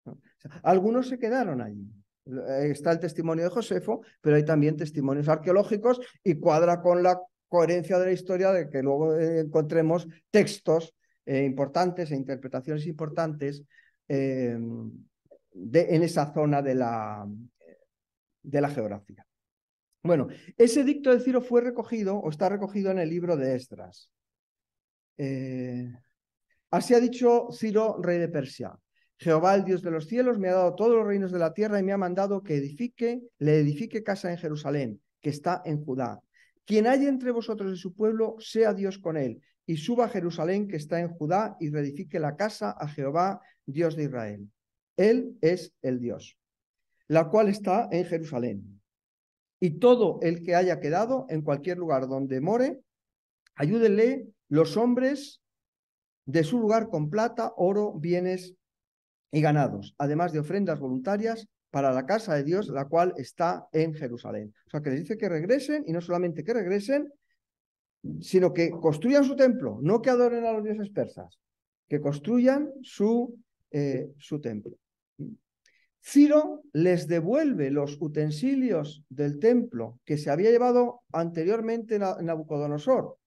¿No? O sea, algunos se quedaron allí. Está el testimonio de Josefo, pero hay también testimonios arqueológicos y cuadra con la coherencia de la historia de que luego encontremos textos importantes e interpretaciones importantes en esa zona de la geografía. Bueno, ese edicto de Ciro fue recogido o está recogido en el libro de Esdras. Así ha dicho Ciro, rey de Persia: Jehová, el Dios de los cielos, me ha dado todos los reinos de la tierra y me ha mandado que le edifique casa en Jerusalén, que está en Judá. Quien haya entre vosotros de su pueblo, sea Dios con él, y suba a Jerusalén, que está en Judá, y reedifique la casa a Jehová, Dios de Israel. Él es el Dios, la cual está en Jerusalén. Y todo el que haya quedado en cualquier lugar donde more, ayúdenle los hombres de su lugar con plata, oro, bienes y ganados, además de ofrendas voluntarias para la casa de Dios, la cual está en Jerusalén. O sea, que les dice que regresen, y no solamente que regresen, sino que construyan su templo, no que adoren a los dioses persas, que construyan su templo. Ciro les devuelve los utensilios del templo que se había llevado anteriormente Nabucodonosor,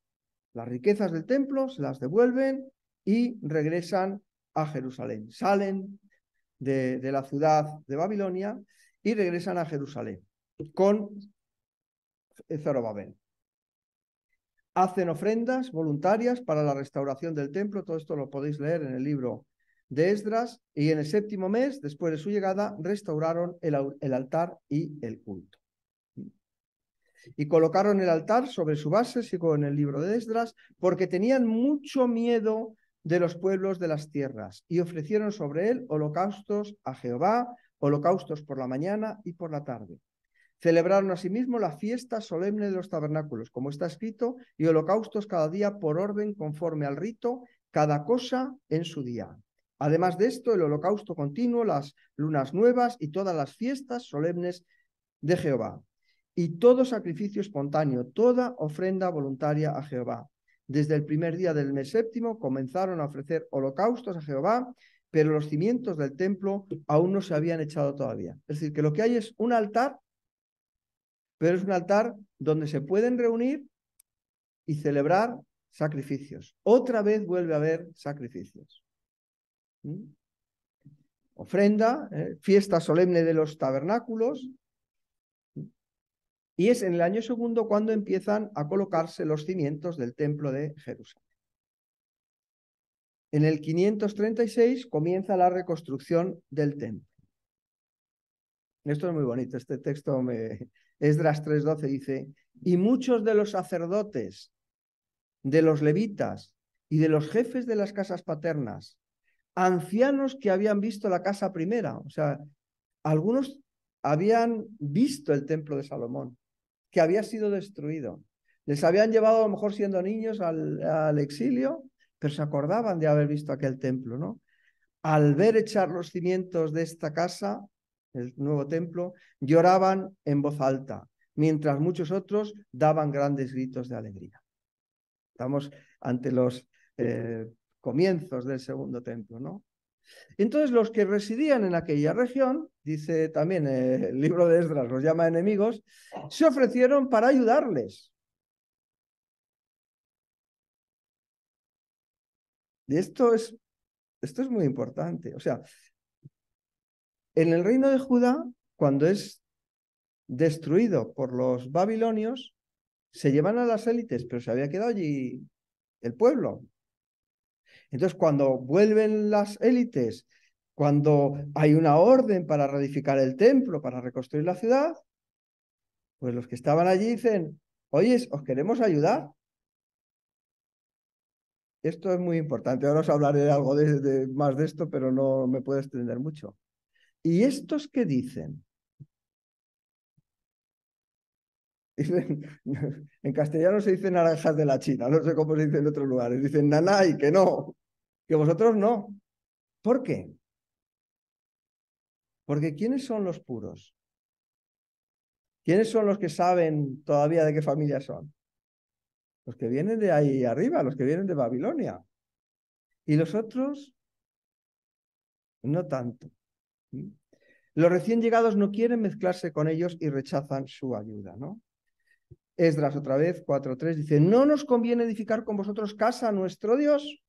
Las riquezas del templo se las devuelven y regresan a Jerusalén. Salen de la ciudad de Babilonia y regresan a Jerusalén con Zorobabel. Hacen ofrendas voluntarias para la restauración del templo. Todo esto lo podéis leer en el libro de Esdras. Y en el 7º mes, después de su llegada, restauraron el altar y el culto. Y colocaron el altar sobre su base, sigo en el libro de Esdras, porque tenían mucho miedo de los pueblos de las tierras, y ofrecieron sobre él holocaustos a Jehová, holocaustos por la mañana y por la tarde. Celebraron asimismo la fiesta solemne de los tabernáculos, como está escrito, y holocaustos cada día por orden conforme al rito, cada cosa en su día. Además de esto, el holocausto continuo, las lunas nuevas y todas las fiestas solemnes de Jehová. Y todo sacrificio espontáneo, toda ofrenda voluntaria a Jehová. Desde el primer día del mes 7º comenzaron a ofrecer holocaustos a Jehová, pero los cimientos del templo aún no se habían echado todavía. Es decir, que lo que hay es un altar, pero es un altar donde se pueden reunir y celebrar sacrificios. Otra vez vuelve a haber sacrificios. Ofrenda, fiesta solemne de los tabernáculos. Y es en el año 2 cuando empiezan a colocarse los cimientos del templo de Jerusalén. En el 536 comienza la reconstrucción del templo. Esto es muy bonito, este texto, Esdras 3:12 dice, y muchos de los sacerdotes, de los levitas y de los jefes de las casas paternas, ancianos que habían visto la casa primera, o sea, algunos habían visto el templo de Salomón, que había sido destruido. Les habían llevado a lo mejor siendo niños al exilio, pero se acordaban de haber visto aquel templo, ¿no? Al ver echar los cimientos de esta casa, el nuevo templo, lloraban en voz alta, mientras muchos otros daban grandes gritos de alegría. Estamos ante los comienzos del segundo templo, ¿no? Entonces los que residían en aquella región, dice también el libro de Esdras, los llama enemigos, se ofrecieron para ayudarles. Y esto es muy importante. O sea, en el reino de Judá, cuando es destruido por los babilonios, se llevan a las élites, pero se había quedado allí el pueblo. Entonces, cuando vuelven las élites, cuando hay una orden para reedificar el templo, para reconstruir la ciudad, pues los que estaban allí dicen, oye, os queremos ayudar. Esto es muy importante. Ahora os hablaré algo más de esto, pero no me puedo extender mucho. ¿Y estos qué dicen? Dicen, en castellano se dice naranjas de la China, no sé cómo se dice en otros lugares. Dicen, nanay, que no, que vosotros no. ¿Por qué? Porque ¿quiénes son los puros? ¿Quiénes son los que saben todavía de qué familia son? Los que vienen de ahí arriba, los que vienen de Babilonia. Y los otros, no tanto. Los recién llegados no quieren mezclarse con ellos y rechazan su ayuda, ¿no? Esdras otra vez, 4:3, dice, no nos conviene edificar con vosotros casa a nuestro Dios,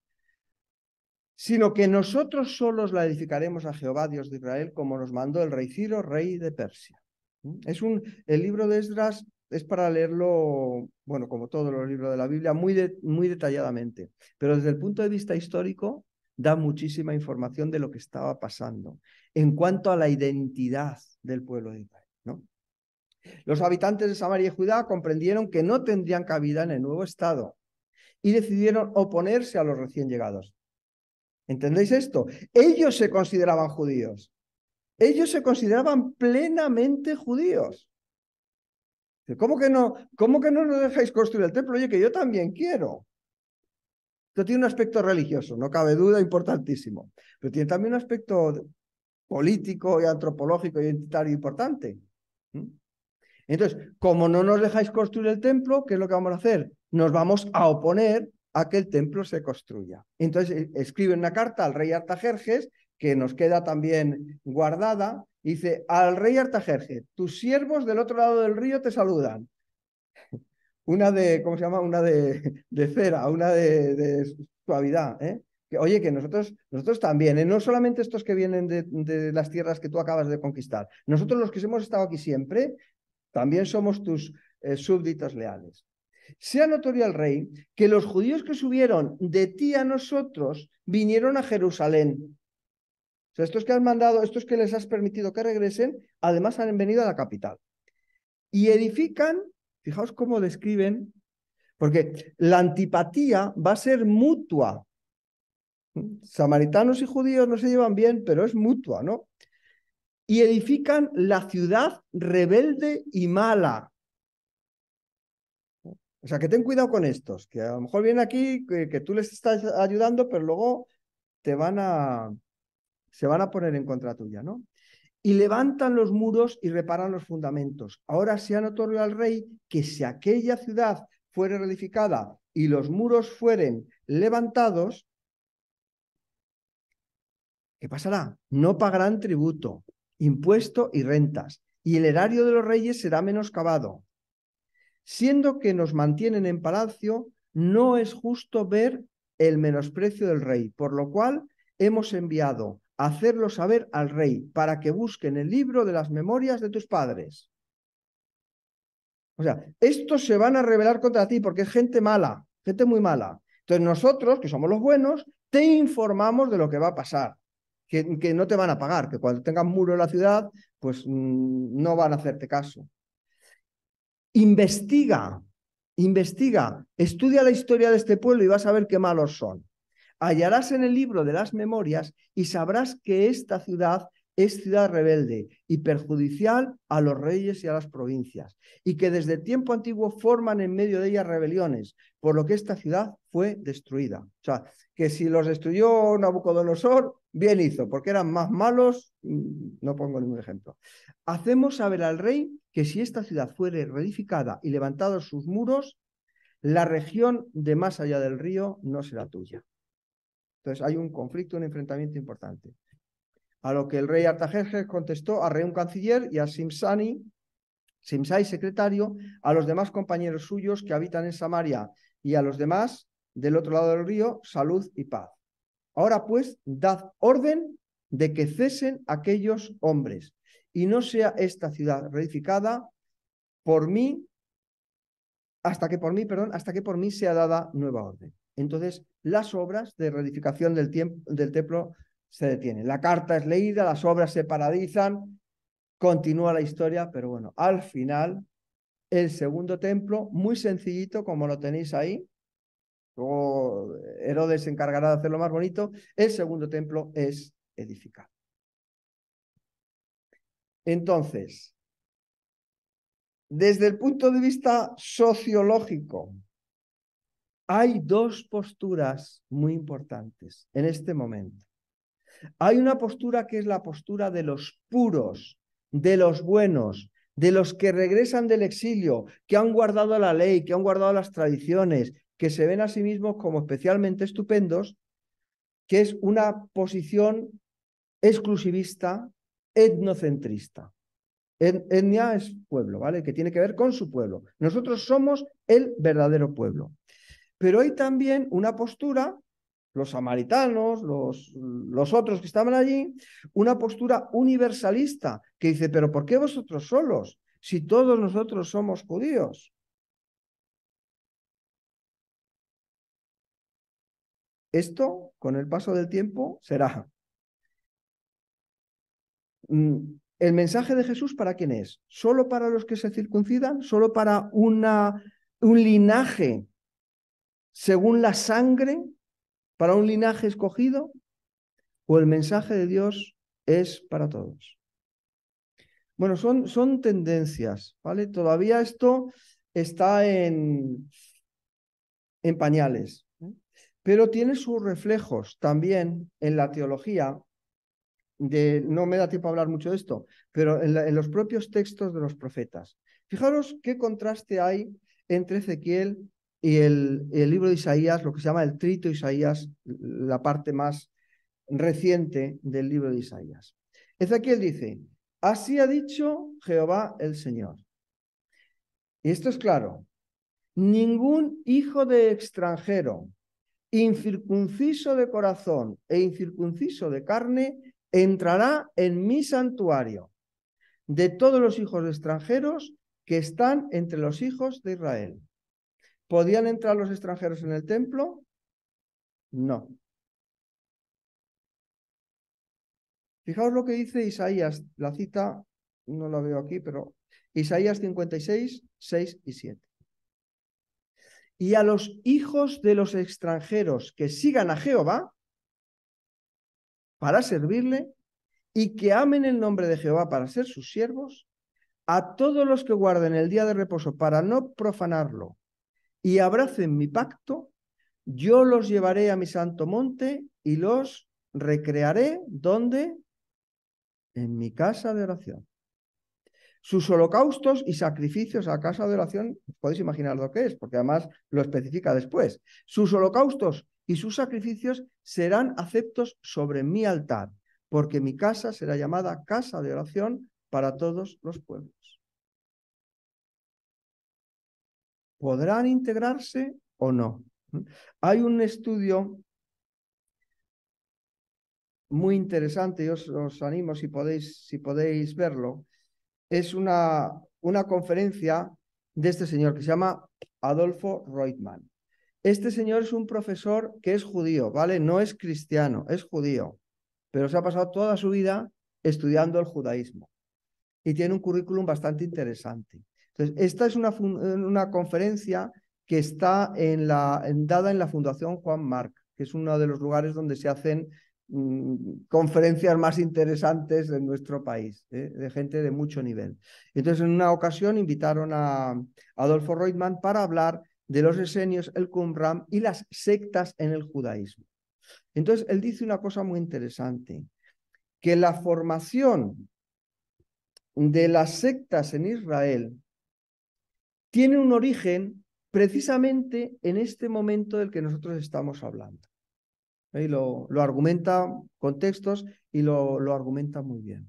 sino que nosotros solos la edificaremos a Jehová, Dios de Israel, como nos mandó el rey Ciro, rey de Persia. El libro de Esdras es para leerlo, bueno, como todos los libros de la Biblia, muy detalladamente, pero desde el punto de vista histórico da muchísima información de lo que estaba pasando en cuanto a la identidad del pueblo de Israel, ¿no? Los habitantes de Samaria y Judá comprendieron que no tendrían cabida en el nuevo estado y decidieron oponerse a los recién llegados. ¿Entendéis esto? Ellos se consideraban judíos. Ellos se consideraban plenamente judíos. ¿Cómo que no nos dejáis construir el templo? Oye, que yo también quiero. Esto tiene un aspecto religioso, no cabe duda, importantísimo. Pero tiene también un aspecto político y antropológico y identitario importante. Entonces, como no nos dejáis construir el templo, ¿qué es lo que vamos a hacer? Nos vamos a oponer a que el templo se construya. Entonces, escribe una carta al rey Artajerjes, que nos queda también guardada, dice, al rey Artajerjes, tus siervos del otro lado del río te saludan. ¿cómo se llama? Una de cera, una de suavidad, ¿eh? Que, oye, que nosotros también, ¿eh? No solamente estos que vienen de las tierras que tú acabas de conquistar, nosotros los que hemos estado aquí siempre, también somos tus súbditos leales. Sea notorio al rey que los judíos que subieron de ti a nosotros vinieron a Jerusalén. O sea, estos que has mandado, estos que les has permitido que regresen, además han venido a la capital. Y edifican, fijaos cómo describen, porque la antipatía va a ser mutua. Samaritanos y judíos no se llevan bien, pero es mutua, ¿no? Y edifican la ciudad rebelde y mala. O sea, que ten cuidado con estos, que a lo mejor vienen aquí, que tú les estás ayudando, pero luego se van a poner en contra tuya, ¿no? Y levantan los muros y reparan los fundamentos. Ahora sea notorio al rey que si aquella ciudad fuere reedificada y los muros fueren levantados, ¿qué pasará? No pagarán tributo, impuesto y rentas, y el erario de los reyes será menoscabado. Siendo que nos mantienen en palacio, no es justo ver el menosprecio del rey, por lo cual hemos enviado a hacerlo saber al rey para que busquen el libro de las memorias de tus padres. O sea, estos se van a rebelar contra ti porque es gente mala, gente muy mala. Entonces nosotros, que somos los buenos, te informamos de lo que va a pasar, que no te van a pagar, que cuando tengan muro en la ciudad, pues no van a hacerte caso. Investiga, estudia la historia de este pueblo y vas a ver qué malos son. Hallarás en el libro de las memorias y sabrás que esta ciudad es ciudad rebelde y perjudicial a los reyes y a las provincias, y que desde el tiempo antiguo forman en medio de ellas rebeliones, por lo que esta ciudad fue destruida. O sea, que si los destruyó Nabucodonosor, bien hizo, porque eran más malos, no pongo ningún ejemplo. Hacemos saber al rey que si esta ciudad fuere reedificada y levantados sus muros, la región de más allá del río no será tuya. Entonces hay un conflicto, un enfrentamiento importante. A lo que el rey Artajerjes contestó a Reún canciller y a Simsai secretario, a los demás compañeros suyos que habitan en Samaria y a los demás del otro lado del río, salud y paz. Ahora pues, dad orden de que cesen aquellos hombres y no sea esta ciudad reedificada por mí, hasta que por mí sea dada nueva orden. Entonces, las obras de reedificación del templo se detienen. La carta es leída, las obras se paralizan, continúa la historia, pero bueno, al final, el segundo templo, muy sencillito, como lo tenéis ahí, luego Herodes se encargará de hacerlo más bonito, el segundo templo es edificado. Entonces, desde el punto de vista sociológico, hay dos posturas muy importantes en este momento. Hay una postura que es la postura de los puros, de los buenos, de los que regresan del exilio, que han guardado la ley, que han guardado las tradiciones, que se ven a sí mismos como especialmente estupendos, que es una posición exclusivista, etnocentrista. Etnia es pueblo, ¿vale? Que tiene que ver con su pueblo. Nosotros somos el verdadero pueblo. Pero hay también una postura, los samaritanos, los otros que estaban allí, una postura universalista que dice, pero ¿por qué vosotros solos? Si todos nosotros somos judíos. Esto, con el paso del tiempo, será. ¿El mensaje de Jesús para quién es? ¿Solo para los que se circuncidan? ¿Solo para un linaje según la sangre? ¿Para un linaje escogido? ¿O el mensaje de Dios es para todos? Bueno, son tendencias, ¿vale? Todavía esto está en pañales, ¿eh? Pero tiene sus reflejos también en la teología. No me da tiempo a hablar mucho de esto, pero en los propios textos de los profetas. Fijaros qué contraste hay entre Ezequiel y el libro de Isaías, lo que se llama el Trito Isaías, la parte más reciente del libro de Isaías. Ezequiel dice, así ha dicho Jehová el Señor. Y esto es claro. ningún hijo de extranjero, incircunciso de corazón e incircunciso de carne, entrará en mi santuario, de todos los hijos extranjeros que están entre los hijos de Israel. ¿Podían entrar los extranjeros en el templo? No. Fijaos lo que dice Isaías, la cita, no la veo aquí, pero Isaías 56, 6 y 7. Y a los hijos de los extranjeros que sigan a Jehová para servirle y que amen el nombre de Jehová para ser sus siervos, a todos los que guarden el día de reposo para no profanarlo y abracen mi pacto, yo los llevaré a mi santo monte y los recrearé, ¿dónde? En mi casa de oración. Sus holocaustos y sacrificios a casa de oración, podéis imaginar lo que es, porque además lo especifica después. Sus holocaustos y sus sacrificios serán aceptos sobre mi altar, porque mi casa será llamada casa de oración para todos los pueblos. ¿Podrán integrarse o no? Hay un estudio muy interesante, y os animo si podéis verlo. Es una conferencia de este señor que se llama Adolfo Reutemann. Este señor es un profesor que es judío, ¿vale? No es cristiano, es judío, pero se ha pasado toda su vida estudiando el judaísmo y tiene un currículum bastante interesante. Entonces, esta es una conferencia que está dada en la Fundación Juan Marc, que es uno de los lugares donde se hacen conferencias más interesantes de nuestro país, de gente de mucho nivel. Entonces, en una ocasión invitaron a Adolfo Reutemann para hablar de los esenios, el Qumran y las sectas en el judaísmo. Entonces, él dice una cosa muy interesante, que la formación de las sectas en Israel tiene un origen precisamente en este momento del que nosotros estamos hablando. Y lo argumenta con textos y lo argumenta muy bien.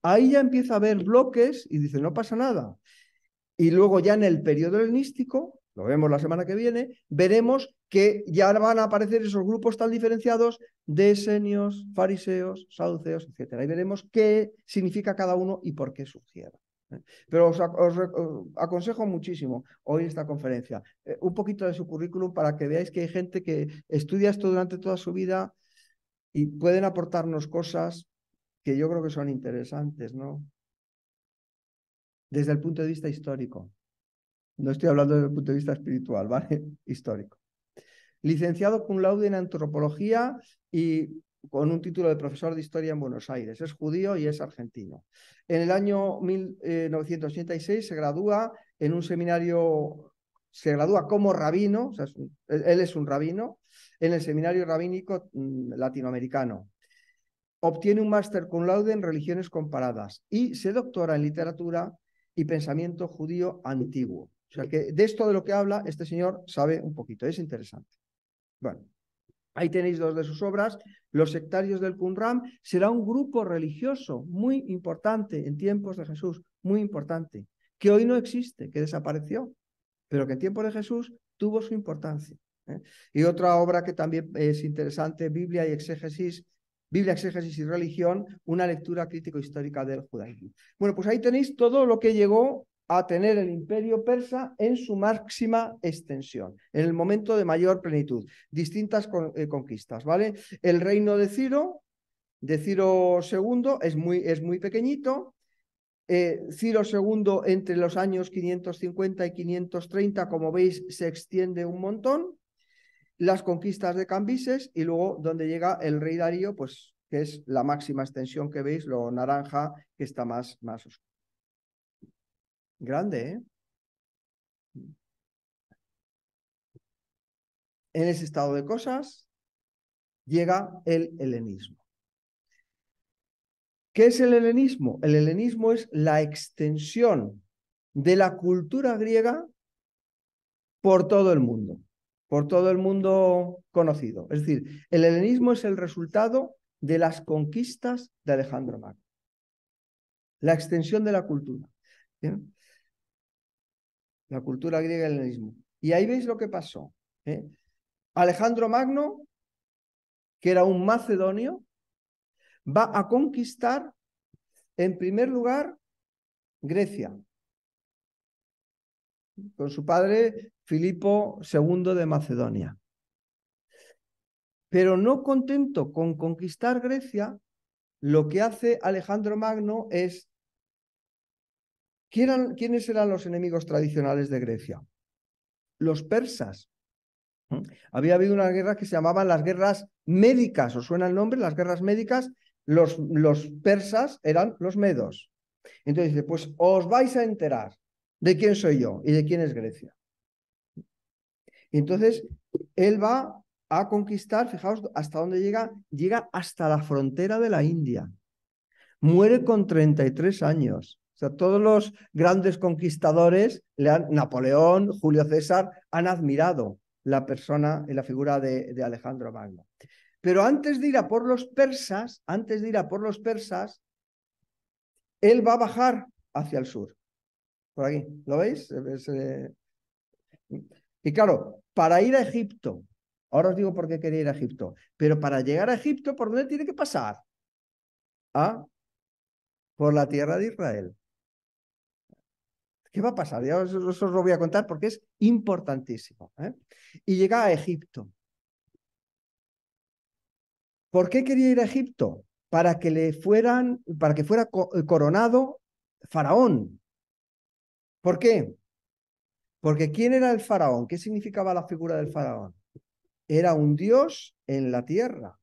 Ahí ya empieza a haber bloques y dice, no pasa nada. Y luego ya en el periodo helenístico, lo vemos la semana que viene, veremos que ya van a aparecer esos grupos tan diferenciados de esenios, fariseos, saduceos, etc. Y veremos qué significa cada uno y por qué surgieron. Pero os aconsejo muchísimo oír esta conferencia. Un poquito de su currículum para que veáis que hay gente que estudia esto durante toda su vida y pueden aportarnos cosas que yo creo que son interesantes, ¿no? Desde el punto de vista histórico. No estoy hablando desde el punto de vista espiritual, ¿vale? Histórico. Licenciado cum laude en antropología y con un título de profesor de historia en Buenos Aires. Es judío y es argentino. En el año 1986 se gradúa en un seminario, se gradúa como rabino, o sea, él es un rabino, en el seminario rabínico latinoamericano. Obtiene un máster cum laude en religiones comparadas y se doctora en literatura y pensamiento judío antiguo. O sea que de esto de lo que habla este señor sabe un poquito, es interesante. Bueno, ahí tenéis dos de sus obras. Los sectarios del Qumran será un grupo religioso muy importante en tiempos de Jesús, muy importante, que hoy no existe, que desapareció, pero que en tiempos de Jesús tuvo su importancia. Y otra obra que también es interesante, Biblia, exégesis y religión, una lectura crítico-histórica del judaísmo. Bueno, pues ahí tenéis todo lo que llegó a tener el imperio persa en su máxima extensión, en el momento de mayor plenitud, distintas conquistas, ¿vale? El reino de Ciro II es muy pequeñito. Ciro II entre los años 550 y 530, como veis, se extiende un montón. Las conquistas de Cambises y luego donde llega el rey Darío, pues que es la máxima extensión que veis, lo naranja, que está más oscuro. Grande, ¿eh? En ese estado de cosas llega el helenismo. ¿Qué es el helenismo? El helenismo es la extensión de la cultura griega por todo el mundo conocido. Es decir, el helenismo es el resultado de las conquistas de Alejandro Magno, la extensión de la cultura. ¿Bien? La cultura griega y el helenismo. Y ahí veis lo que pasó. Alejandro Magno, que era un macedonio, va a conquistar, en primer lugar, Grecia, con su padre Filipo II de Macedonia. Pero no contento con conquistar Grecia, lo que hace Alejandro Magno es... ¿Quiénes eran los enemigos tradicionales de Grecia? Los persas. Había habido unas guerras que se llamaban las guerras médicas. ¿Os suena el nombre? Las guerras médicas. Los persas eran los medos. Entonces dice, pues os vais a enterar de quién soy yo y de quién es Grecia. Y entonces él va a conquistar, fijaos hasta dónde llega, llega hasta la frontera de la India. Muere con 33 años. O sea, todos los grandes conquistadores, Napoleón, Julio César, han admirado la persona y la figura de Alejandro Magno. Pero antes de ir a por los persas, él va a bajar hacia el sur. Por aquí, ¿lo veis? Y claro, para ir a Egipto, ahora os digo por qué quería ir a Egipto, pero para llegar a Egipto, ¿por dónde tiene que pasar? Por la tierra de Israel. ¿Qué va a pasar? Ya os lo voy a contar porque es importantísimo. Y llega a Egipto. ¿Por qué quería ir a Egipto? Para que fuera coronado faraón. ¿Por qué? Porque ¿quién era el faraón? ¿Qué significaba la figura del faraón? Era un dios en la tierra.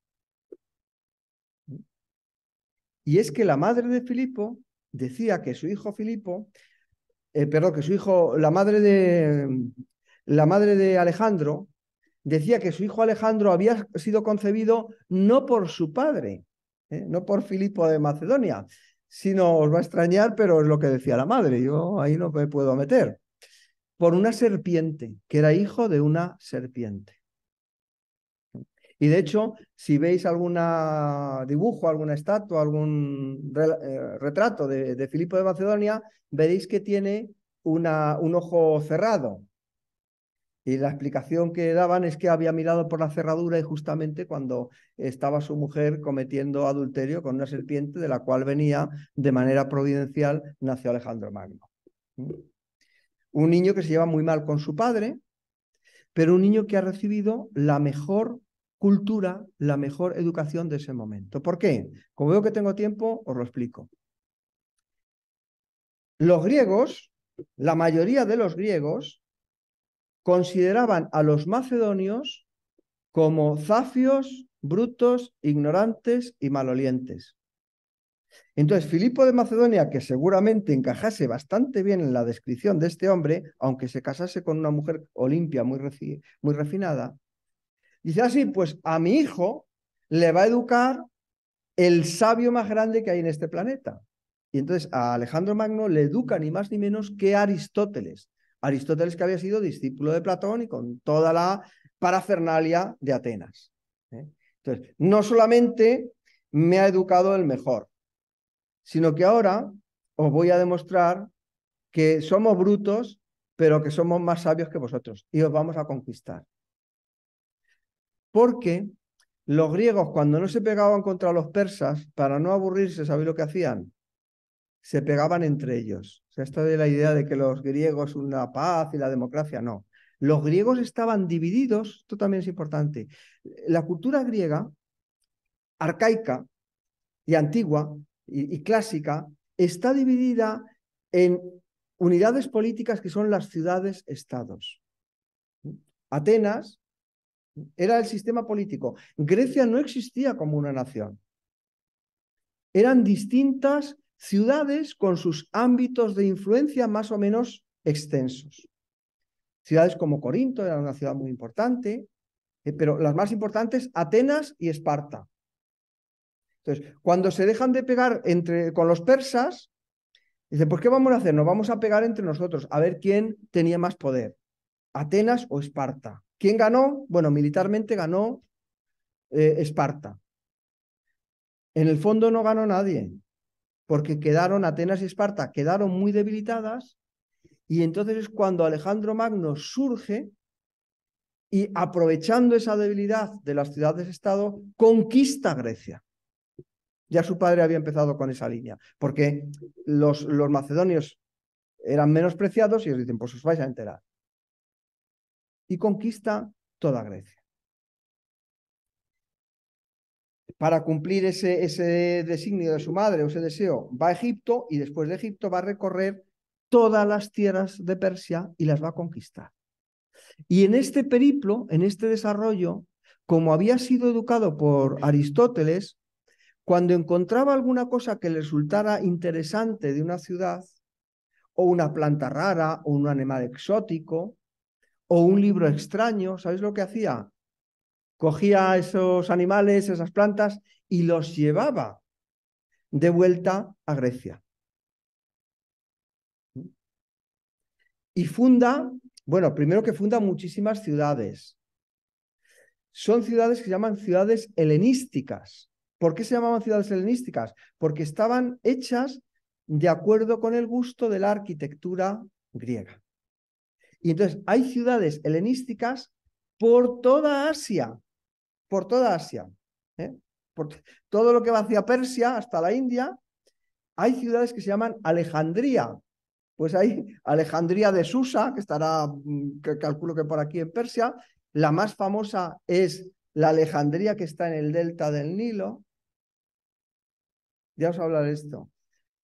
Y es que la madre de Filipo decía que su hijo Filipo, que su hijo, la madre de Alejandro, decía que su hijo Alejandro había sido concebido no por su padre, no por Filipo de Macedonia, sino, os va a extrañar, pero es lo que decía la madre, yo ahí no me puedo meter, por una serpiente, que era hijo de una serpiente. Y de hecho, si veis algún dibujo, alguna estatua, algún retrato de Filipo de Macedonia, veréis que tiene un ojo cerrado. Y la explicación que daban es que había mirado por la cerradura y justamente cuando estaba su mujer cometiendo adulterio con una serpiente de la cual venía de manera providencial, nació Alejandro Magno. Un niño que se lleva muy mal con su padre, pero un niño que ha recibido la mejor cultura, la mejor educación de ese momento. ¿Por qué? Como veo que tengo tiempo, os lo explico. Los griegos, la mayoría de los griegos, consideraban a los macedonios como zafios, brutos, ignorantes y malolientes. Entonces, Filipo de Macedonia, que seguramente encajase bastante bien en la descripción de este hombre, aunque se casase con una mujer olimpia muy refinada, dice así, pues a mi hijo le va a educar el sabio más grande que hay en este planeta. Y entonces a Alejandro Magno le educa ni más ni menos que Aristóteles. Aristóteles que había sido discípulo de Platón y con toda la parafernalia de Atenas. Entonces, no solamente me ha educado el mejor, sino que ahora os voy a demostrar que somos brutos, pero que somos más sabios que vosotros y os vamos a conquistar. Porque los griegos, cuando no se pegaban contra los persas, para no aburrirse, ¿sabéis lo que hacían? Se pegaban entre ellos. O sea, esto de la idea de que los griegos una paz y la democracia, no. Los griegos estaban divididos, esto también es importante. La cultura griega, arcaica y antigua y clásica, está dividida en unidades políticas que son las ciudades-estados. Atenas era el sistema político. Grecia no existía como una nación. Eran distintas ciudades con sus ámbitos de influencia más o menos extensos. Ciudades como Corinto era una ciudad muy importante, pero las más importantes, Atenas y Esparta. Entonces, cuando se dejan de pegar con los persas, dicen, pues ¿qué vamos a hacer? Nos vamos a pegar entre nosotros, a ver quién tenía más poder, Atenas o Esparta. ¿Quién ganó? Bueno, militarmente ganó Esparta. En el fondo no ganó nadie, porque Atenas y Esparta quedaron muy debilitadas Y entonces es cuando Alejandro Magno surge y, aprovechando esa debilidad de las ciudades-estado, conquista Grecia. Ya su padre había empezado con esa línea, porque los macedonios eran menospreciados y ellos dicen, pues os vais a enterar. Y conquista toda Grecia. Para cumplir ese designio de su madre o ese deseo, va a Egipto y después de Egipto va a recorrer todas las tierras de Persia y las va a conquistar. Y en este periplo, en este desarrollo, como había sido educado por Aristóteles, cuando encontraba alguna cosa que le resultara interesante de una ciudad, o una planta rara, o un animal exótico, o un libro extraño, ¿sabéis lo que hacía? Cogía esos animales, esas plantas, y los llevaba de vuelta a Grecia. Y funda, bueno, primero que funda muchísimas ciudades. Son ciudades que se llaman ciudades helenísticas. ¿Por qué se llamaban ciudades helenísticas? Porque estaban hechas de acuerdo con el gusto de la arquitectura griega. Y entonces hay ciudades helenísticas por toda Asia, por toda Asia. Por todo lo que va hacia Persia hasta la India, hay ciudades que se llaman Alejandría. Pues hay Alejandría de Susa, que estará, que calculo que por aquí en Persia. La más famosa es la Alejandría que está en el delta del Nilo. Ya os hablaré de esto.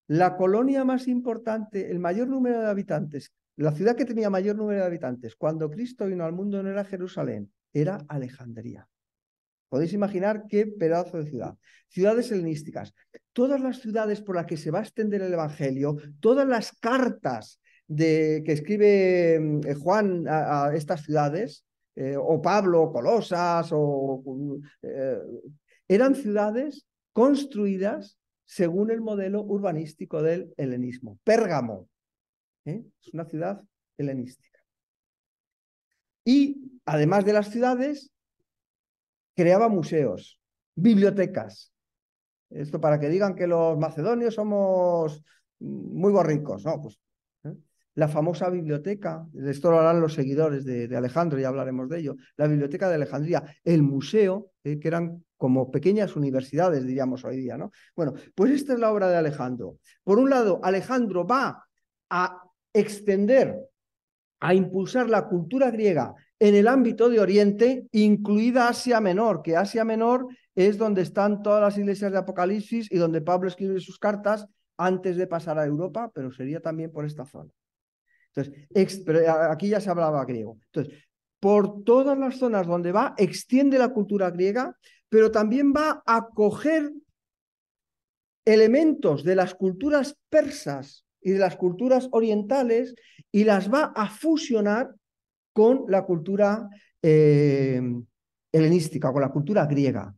La colonia más importante, el mayor número de habitantes, la ciudad que tenía mayor número de habitantes cuando Cristo vino al mundo no era Jerusalén, era Alejandría. Podéis imaginar qué pedazo de ciudad. Ciudades helenísticas. Todas las ciudades por las que se va a extender el Evangelio, todas las cartas que escribe Juan a estas ciudades, o Pablo, o Colosas, eran ciudades construidas según el modelo urbanístico del helenismo. Pérgamo, es una ciudad helenística. Y además de las ciudades, creaba museos, bibliotecas. Esto para que digan que los macedonios somos muy borricos, ¿no? Pues, la famosa biblioteca, de esto lo harán los seguidores de Alejandro, ya hablaremos de ello, la biblioteca de Alejandría, el museo, que eran como pequeñas universidades, diríamos hoy día, ¿no? Bueno, pues esta es la obra de Alejandro. Por un lado, Alejandro va a extender, a impulsar la cultura griega en el ámbito de Oriente, incluida Asia Menor, que Asia Menor es donde están todas las iglesias de Apocalipsis y donde Pablo escribe sus cartas antes de pasar a Europa, pero sería también por esta zona. Entonces, aquí ya se hablaba griego. Entonces, por todas las zonas donde va, extiende la cultura griega, pero también va a coger elementos de las culturas persas y de las culturas orientales y las va a fusionar con la cultura helenística, con la cultura griega.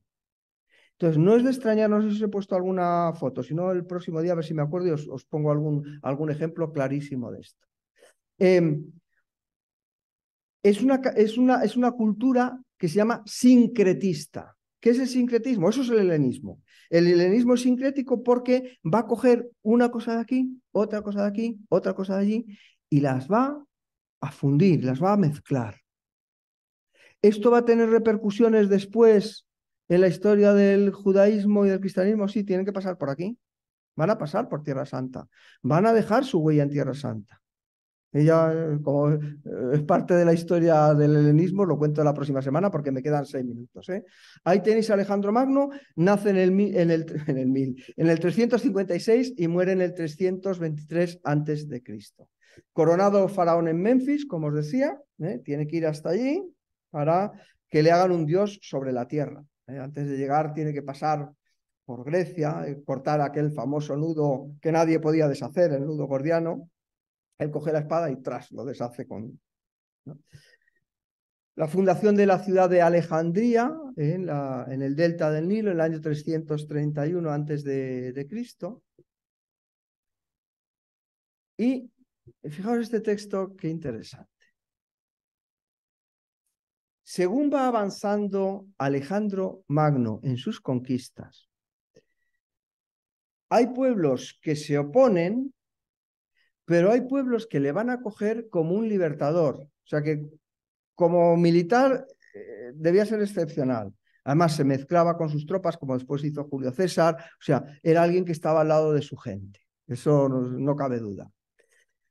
Entonces, no es de extrañar, no sé si os he puesto alguna foto, sino el próximo día, a ver si me acuerdo y os pongo algún ejemplo clarísimo de esto. Es una cultura que se llama sincretista. ¿Qué es el sincretismo? Eso es el helenismo. El helenismo es sincrético porque va a coger una cosa de aquí, otra cosa de aquí, otra cosa de allí, y las va a fundir, las va a mezclar. ¿Esto va a tener repercusiones después en la historia del judaísmo y del cristianismo? Sí, tienen que pasar por aquí. Van a pasar por Tierra Santa. Van a dejar su huella en Tierra Santa. Ella, como es parte de la historia del helenismo, lo cuento la próxima semana porque me quedan 6 minutos. Ahí tenéis a Alejandro Magno, nace en el 356 y muere en el 323 a.C. Coronado faraón en Memphis, como os decía, tiene que ir hasta allí para que le hagan un dios sobre la tierra. Antes de llegar tiene que pasar por Grecia, cortar aquel famoso nudo que nadie podía deshacer, el nudo gordiano. Él coge la espada y tras lo deshace con... ¿no? La fundación de la ciudad de Alejandría, en el delta del Nilo, en el año 331 a.C. Y fijaos este texto, qué interesante. Según va avanzando Alejandro Magno en sus conquistas, hay pueblos que se oponen, pero hay pueblos que le van a coger como un libertador. O sea que como militar debía ser excepcional. Además, se mezclaba con sus tropas, como después hizo Julio César. O sea, era alguien que estaba al lado de su gente. Eso no cabe duda.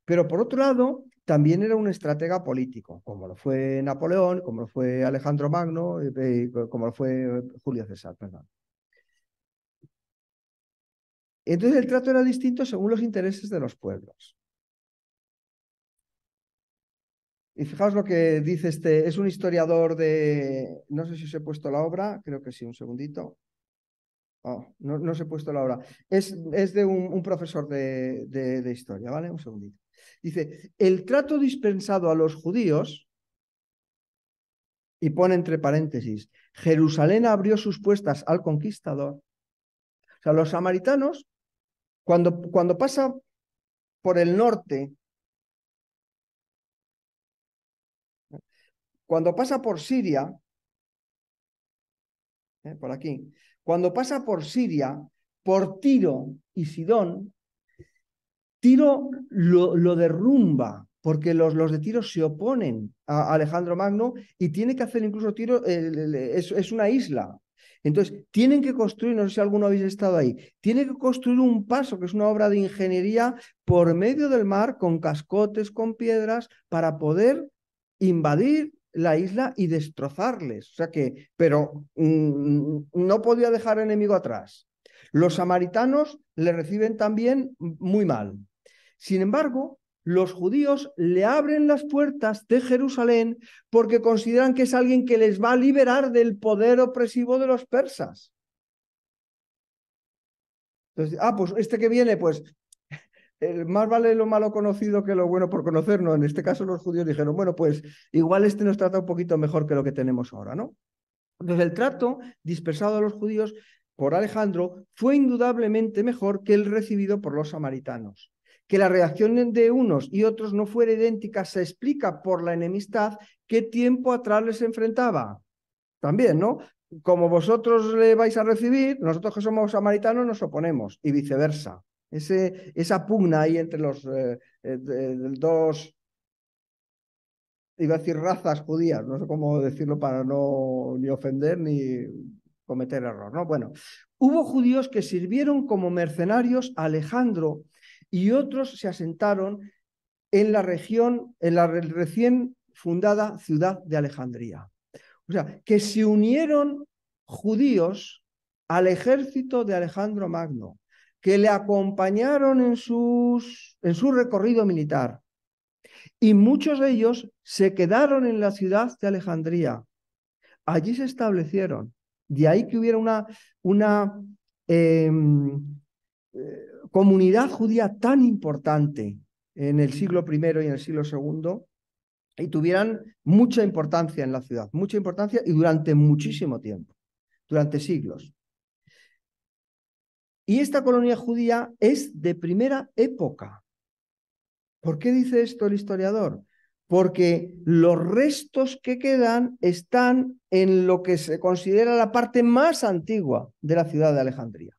Pero por otro lado, también era un estratega político, como lo fue Napoleón, como lo fue Alejandro Magno, como lo fue Julio César, perdón. Entonces el trato era distinto según los intereses de los pueblos. Y fijaos lo que dice es un historiador no sé si os he puesto la obra, creo que sí, un segundito. Oh, no os he puesto la obra. Es de un profesor de historia, ¿vale? Un segundito. Dice, el trato dispensado a los judíos, y pone entre paréntesis, Jerusalén abrió sus puertas al conquistador. O sea, los samaritanos, cuando pasa por el norte, cuando pasa por Siria, por aquí, cuando pasa por Siria, por Tiro y Sidón, Tiro lo derrumba, porque los de Tiro se oponen a Alejandro Magno y tiene que hacer incluso Tiro, es una isla. Entonces, tienen que construir, no sé si alguno habéis estado ahí, tiene que construir un paso, que es una obra de ingeniería, por medio del mar, con cascotes, con piedras, para poder invadir la isla y destrozarles. O sea que, pero no podía dejar enemigo atrás. Los samaritanos le reciben también muy mal. Sin embargo, los judíos le abren las puertas de Jerusalén porque consideran que es alguien que les va a liberar del poder opresivo de los persas. Entonces, pues este que viene, pues más vale lo malo conocido que lo bueno por conocer, ¿no? En este caso los judíos dijeron, bueno, pues igual este nos trata un poquito mejor que lo que tenemos ahora, ¿no? Entonces el trato dispersado a los judíos por Alejandro fue indudablemente mejor que el recibido por los samaritanos. Que la reacción de unos y otros no fuera idéntica se explica por la enemistad que tiempo atrás les enfrentaba. También, ¿no? Como vosotros le vais a recibir, nosotros que somos samaritanos nos oponemos y viceversa. Esa pugna ahí entre los dos, iba a decir razas judías, no sé cómo decirlo para no ni ofender ni cometer error, ¿no? Bueno, hubo judíos que sirvieron como mercenarios a Alejandro y otros se asentaron en la región, en la recién fundada ciudad de Alejandría. O sea, que se unieron judíos al ejército de Alejandro Magno, que le acompañaron en su recorrido militar. Y muchos de ellos se quedaron en la ciudad de Alejandría. Allí se establecieron. De ahí que hubiera una comunidad judía tan importante en el siglo I y en el siglo II, y tuvieran mucha importancia en la ciudad, mucha importancia y durante muchísimo tiempo, durante siglos. Y esta colonia judía es de primera época. ¿Por qué dice esto el historiador? Porque los restos que quedan están en lo que se considera la parte más antigua de la ciudad de Alejandría.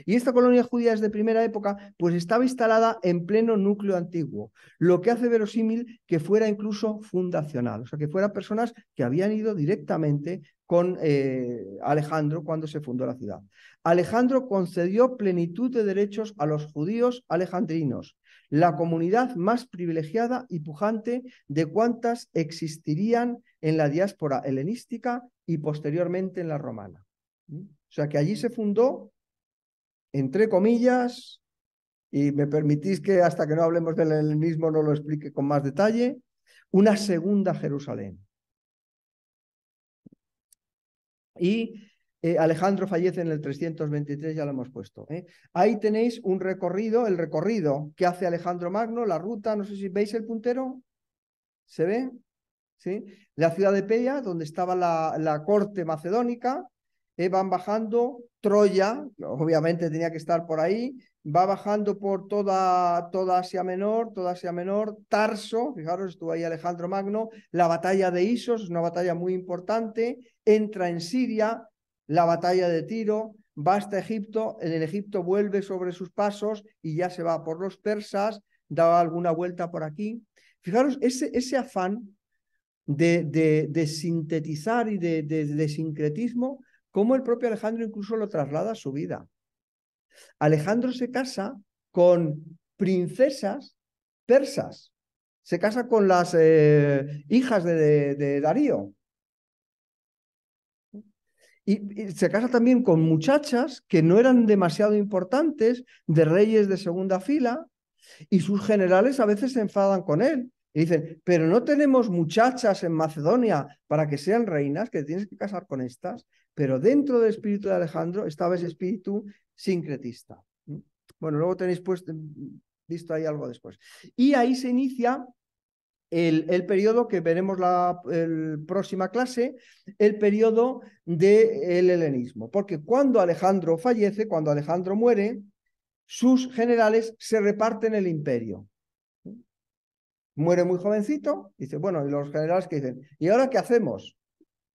Y esta colonia judía es de primera época, pues estaba instalada en pleno núcleo antiguo, lo que hace verosímil que fuera incluso fundacional, o sea, que fueran personas que habían ido directamente con Alejandro cuando se fundó la ciudad. Alejandro concedió plenitud de derechos a los judíos alejandrinos, la comunidad más privilegiada y pujante de cuantas existirían en la diáspora helenística y posteriormente en la romana. O sea que allí se fundó, entre comillas, y me permitís que hasta que no hablemos del helenismo no lo explique con más detalle, una segunda Jerusalén. Y Alejandro fallece en el 323, ya lo hemos puesto. Ahí tenéis un recorrido, el recorrido que hace Alejandro Magno, la ruta, no sé si veis el puntero, ¿se ve? ¿Sí? La ciudad de Peia, donde estaba la corte macedónica, van bajando, Troya, obviamente tenía que estar por ahí, va bajando por toda Asia Menor, Tarso, fijaros, estuvo ahí Alejandro Magno, la batalla de Isos, una batalla muy importante, entra en Siria, la batalla de Tiro, va hasta Egipto, en el Egipto vuelve sobre sus pasos y ya se va por los persas, daba alguna vuelta por aquí. Fijaros, ese afán de sintetizar y de sincretismo, cómo el propio Alejandro incluso lo traslada a su vida. Alejandro se casa con princesas persas, se casa con las hijas de Darío. Y se casa también con muchachas que no eran demasiado importantes, de reyes de segunda fila, y sus generales a veces se enfadan con él. Y dicen, pero no tenemos muchachas en Macedonia para que sean reinas, que tienes que casar con estas. Pero dentro del espíritu de Alejandro estaba ese espíritu sincretista. Bueno, luego tenéis visto ahí algo después. Y ahí se inicia el periodo que veremos la próxima clase, el periodo del helenismo. Porque cuando Alejandro fallece, cuando Alejandro muere, sus generales se reparten el imperio. Muere muy jovencito, dice, bueno, y los generales que dicen, ¿y ahora qué hacemos?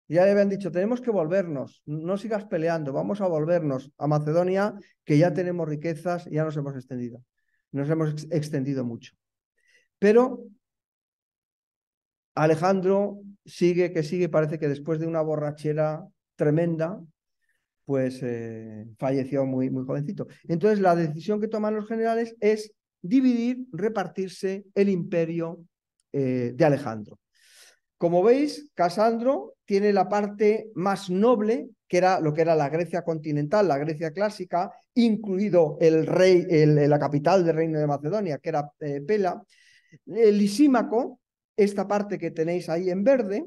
Ya le habían dicho, tenemos que volvernos, no sigas peleando, vamos a volvernos a Macedonia, que ya tenemos riquezas y ya nos hemos extendido mucho. Pero Alejandro sigue, parece que después de una borrachera tremenda, pues falleció muy, muy jovencito. Entonces la decisión que toman los generales es dividir, repartirse el imperio de Alejandro. Como veis, Casandro tiene la parte más noble, que era lo que era la Grecia continental, la Grecia clásica, incluido el rey, la capital del reino de Macedonia, que era Pela. Lisímaco, esta parte que tenéis ahí en verde,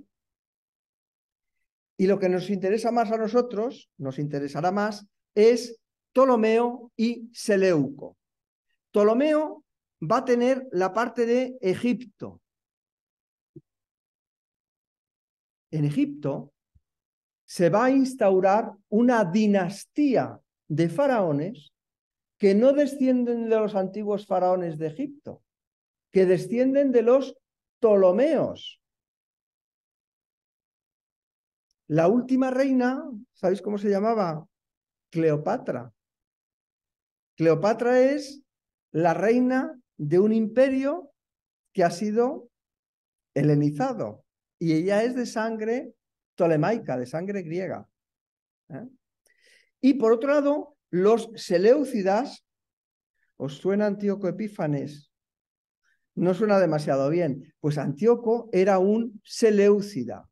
y lo que nos interesa más a nosotros, nos interesará más, es Ptolomeo y Seleuco. Ptolomeo va a tener la parte de Egipto. En Egipto se va a instaurar una dinastía de faraones que no descienden de los antiguos faraones de Egipto, que descienden de los Ptolomeos. La última reina, ¿sabéis cómo se llamaba? Cleopatra. Cleopatra es la reina de un imperio que ha sido helenizado y ella es de sangre ptolemaica, de sangre griega. Y por otro lado, los seleucidas, ¿os suena Antíoco Epífanes? No suena demasiado bien. Pues Antíoco era un seleucida.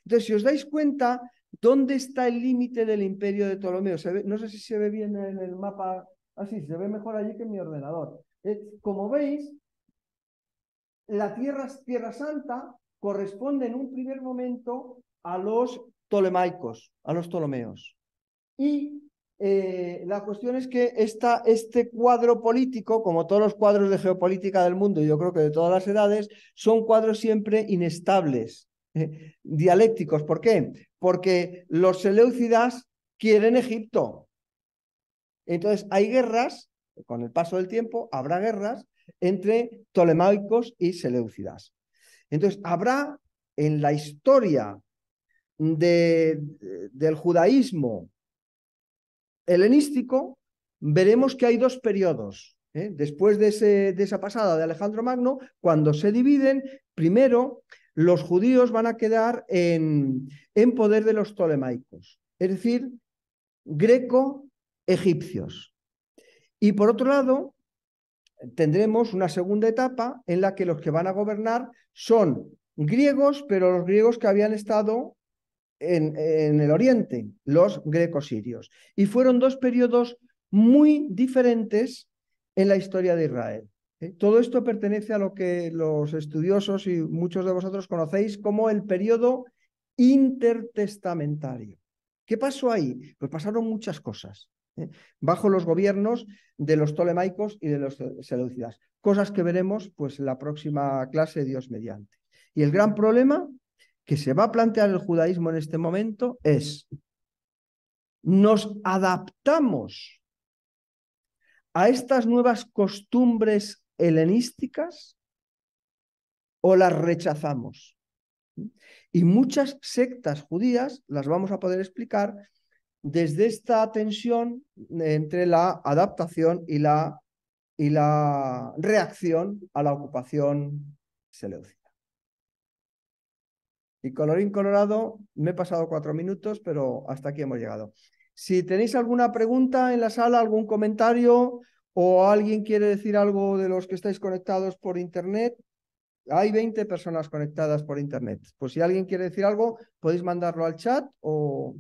Entonces, si os dais cuenta, ¿dónde está el límite del imperio de Ptolomeo? No sé si se ve bien en el mapa. Así, se ve mejor allí que en mi ordenador. Como veis, la Tierra Santa corresponde en un primer momento a los ptolemaicos, a los ptolomeos. Y la cuestión es que este cuadro político, como todos los cuadros de geopolítica del mundo, yo creo que de todas las edades, son cuadros siempre inestables, dialécticos. ¿Por qué? Porque los seleucidas quieren Egipto. Entonces hay guerras, con el paso del tiempo habrá guerras entre ptolemaicos y seleucidas. Entonces habrá en la historia del judaísmo helenístico, veremos que hay dos periodos. Después de esa pasada de Alejandro Magno, cuando se dividen, primero los judíos van a quedar en poder de los ptolemaicos, es decir, greco-egipcios. Y por otro lado, tendremos una segunda etapa en la que los que van a gobernar son griegos, pero los griegos que habían estado en el oriente, los greco-sirios. Y fueron dos periodos muy diferentes en la historia de Israel. Todo esto pertenece a lo que los estudiosos y muchos de vosotros conocéis como el periodo intertestamentario. ¿Qué pasó ahí? Pues pasaron muchas cosas bajo los gobiernos de los ptolemaicos y de los seleucidas. Cosas que veremos pues, en la próxima clase, Dios mediante. Y el gran problema que se va a plantear el judaísmo en este momento es: ¿nos adaptamos a estas nuevas costumbres helenísticas o las rechazamos? Y muchas sectas judías las vamos a poder explicar desde esta tensión entre la adaptación y la y la reacción a la ocupación seleucida. Y colorín colorado, me he pasado 4 minutos, pero hasta aquí hemos llegado. Si tenéis alguna pregunta en la sala, algún comentario o alguien quiere decir algo de los que estáis conectados por internet, hay 20 personas conectadas por internet. Pues si alguien quiere decir algo, podéis mandarlo al chat o